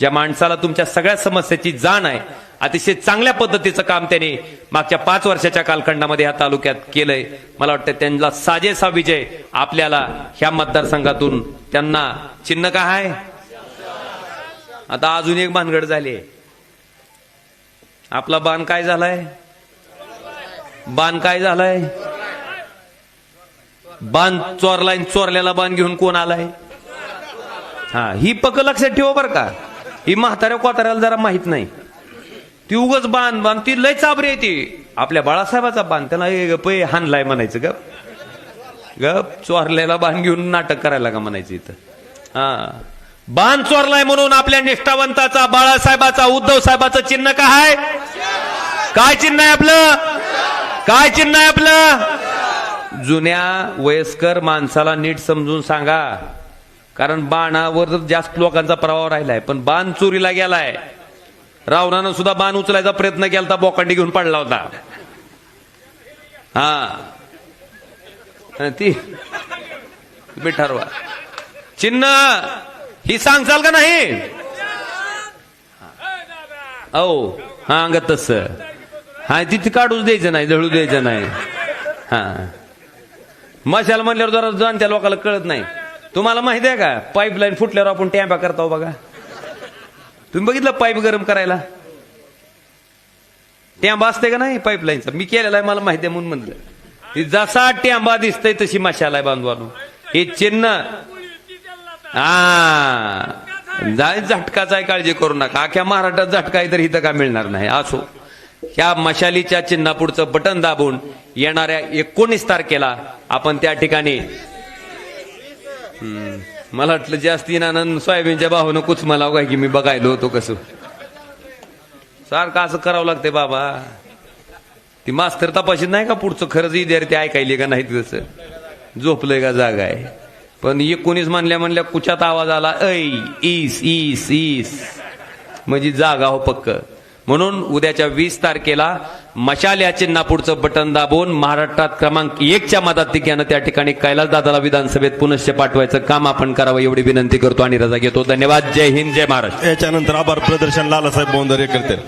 Speaker 5: ज्या माणसाला तुमच्या सगळ्या समस्याची जाण आहे, अतिशय चांगल्या पद्धतीचं काम त्यांनी मागच्या 5 वर्षाच्या कालखंडामध्ये ह्या तालुक्यात केलंय. मला वाटतं त्यांना साजेसा विजय आपल्याला ह्या मतदारसंघातून, त्यांना चिन्ह काय आहे. आता अजून एक भानगड झाली. आपला बाण काय झालाय, बाण काय झालाय, बाण चोरलाय. चोरल्याला बाण घेऊन कोण आलाय. ही पक्क लक्षात ठेवा बरं का. ही म्हाताऱ्या कोताऱ्याला जरा माहित नाही. ती उगच बाण ती लय चाबरी आहे ती. आपल्या बाळासाहेबाचा बाण त्याला पै हाणलाय म्हणायचं. गप चोरल्याला बाण घेऊन नाटक करायला का म्हणायचं इथं. बाण चोरलाय म्हणून आपल्या निष्ठावंताचा, बाळासाहेबाचा, उद्धव साहेबाचं चिन्ह काय, काय चिन्ह आहे आपलं, काय चिन्ह आहे आपलं. जुन्या वयस्कर माणसाला नीट समजून सांगा, कारण बाणावर जास्त लोकांचा प्रभाव राहिलाय. पण बाण चोरीला गेलाय. रावणानं सुद्धा बाण उचलायचा प्रयत्न केला, बोकांडी घेऊन पडला होता. ती तुम्ही ठरवा. चिन्ह ही सांगचाल का नाही. अंग तस तिथे काढूच द्यायचं नाही, जळू द्यायचं नाही. मशाल म्हणल्यावर जरा जाण त्या लोकांना कळत नाही. तुम्हाला माहिती आहे का, पाईपलाईन फुटल्यावर आपण टॅम्पा करतो बघा. तुम्ही बघितलं पाईप गरम करायला टॅम्बा असते का नाही पाईपलाईनचा. मी केलेला आहे, मला माहिती आहे म्हणून म्हणलं. जसा टॅम्बा दिसतंय तशी मशाल आहे बांधवानो. हे चिन्ह झटकाचा आहे, काळजी करू नका. अख्या महाराष्ट्रात झटका आहे तर इथं का मिळणार नाही. असो, ह्या मशालीच्या चिन्हापुढचं बटन दाबून येणाऱ्या 19 तारखेला आपण त्या ठिकाणी, मला वाटलं जास्त आनंद सोयाबीनच्या भावानं कुच मला काय की मी बघायलो होतो कसं सारखं असं करावं लागते बाबा. ती मास्तर तपाशीत नाही का पुढचं खरंच विद्यार्थी ऐकायले का नाही, तसं झोपलंय का जागा आहे. पण 19 म्हणल्या कुचात आवाज आला, ऐ ईस ईस ईस म्हणजे जागा हो पक्क. म्हणून उद्याच्या 20 तारखेला मशाल या चिन्हापुढचं बटन दाबून महाराष्ट्रात क्रमांक 1च्या मताधिक्यानं त्या ठिकाणी कैलासदादाला विधानसभेत पुनश्च पाठवायचं काम आपण करावं एवढी विनंती करतो आणि रजा घेतो. धन्यवाद. जय हिंद, जय महाराष्ट्र.
Speaker 2: याच्यानंतर आभार प्रदर्शन लालासाहेब बोंदरे करतील.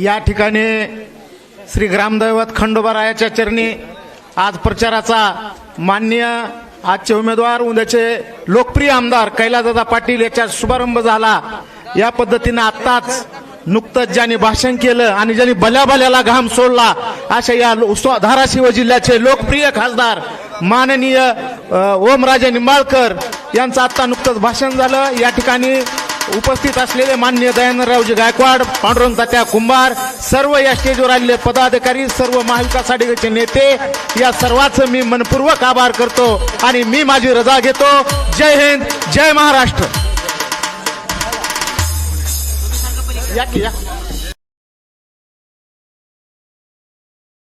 Speaker 6: या ठिकाणी श्री ग्रामदैवत खंडोबारायाच्या चरणी आज प्रचाराचा माननीय आजचे उमेदवार उद्याचे लोकप्रिय आमदार कैलासदादा पाटील याचा शुभारंभ झाला. या पद्धतीने आत्ताच नुकतंच ज्यांनी भाषण केलं आणि ज्यांनी भल्याभल्याला घाम सोडला अशा या धाराशिव जिल्ह्याचे लोकप्रिय खासदार माननीय ओमराजे निंबाळकर यांचं आता नुकतंच भाषण झालं. या ठिकाणी उपस्थित असलेले माननीय दयानंदरावजी गायकवाड, पांडुरंग तात्या कुंभार, सर्व या स्टेजवर आलेले पदाधिकारी, सर्व महाविकास आघाडीचे नेते, या सर्वांचं मी मनपूर्वक आभार करतो आणि मी माझी रजा घेतो. जय हिंद, जय महाराष्ट्र. या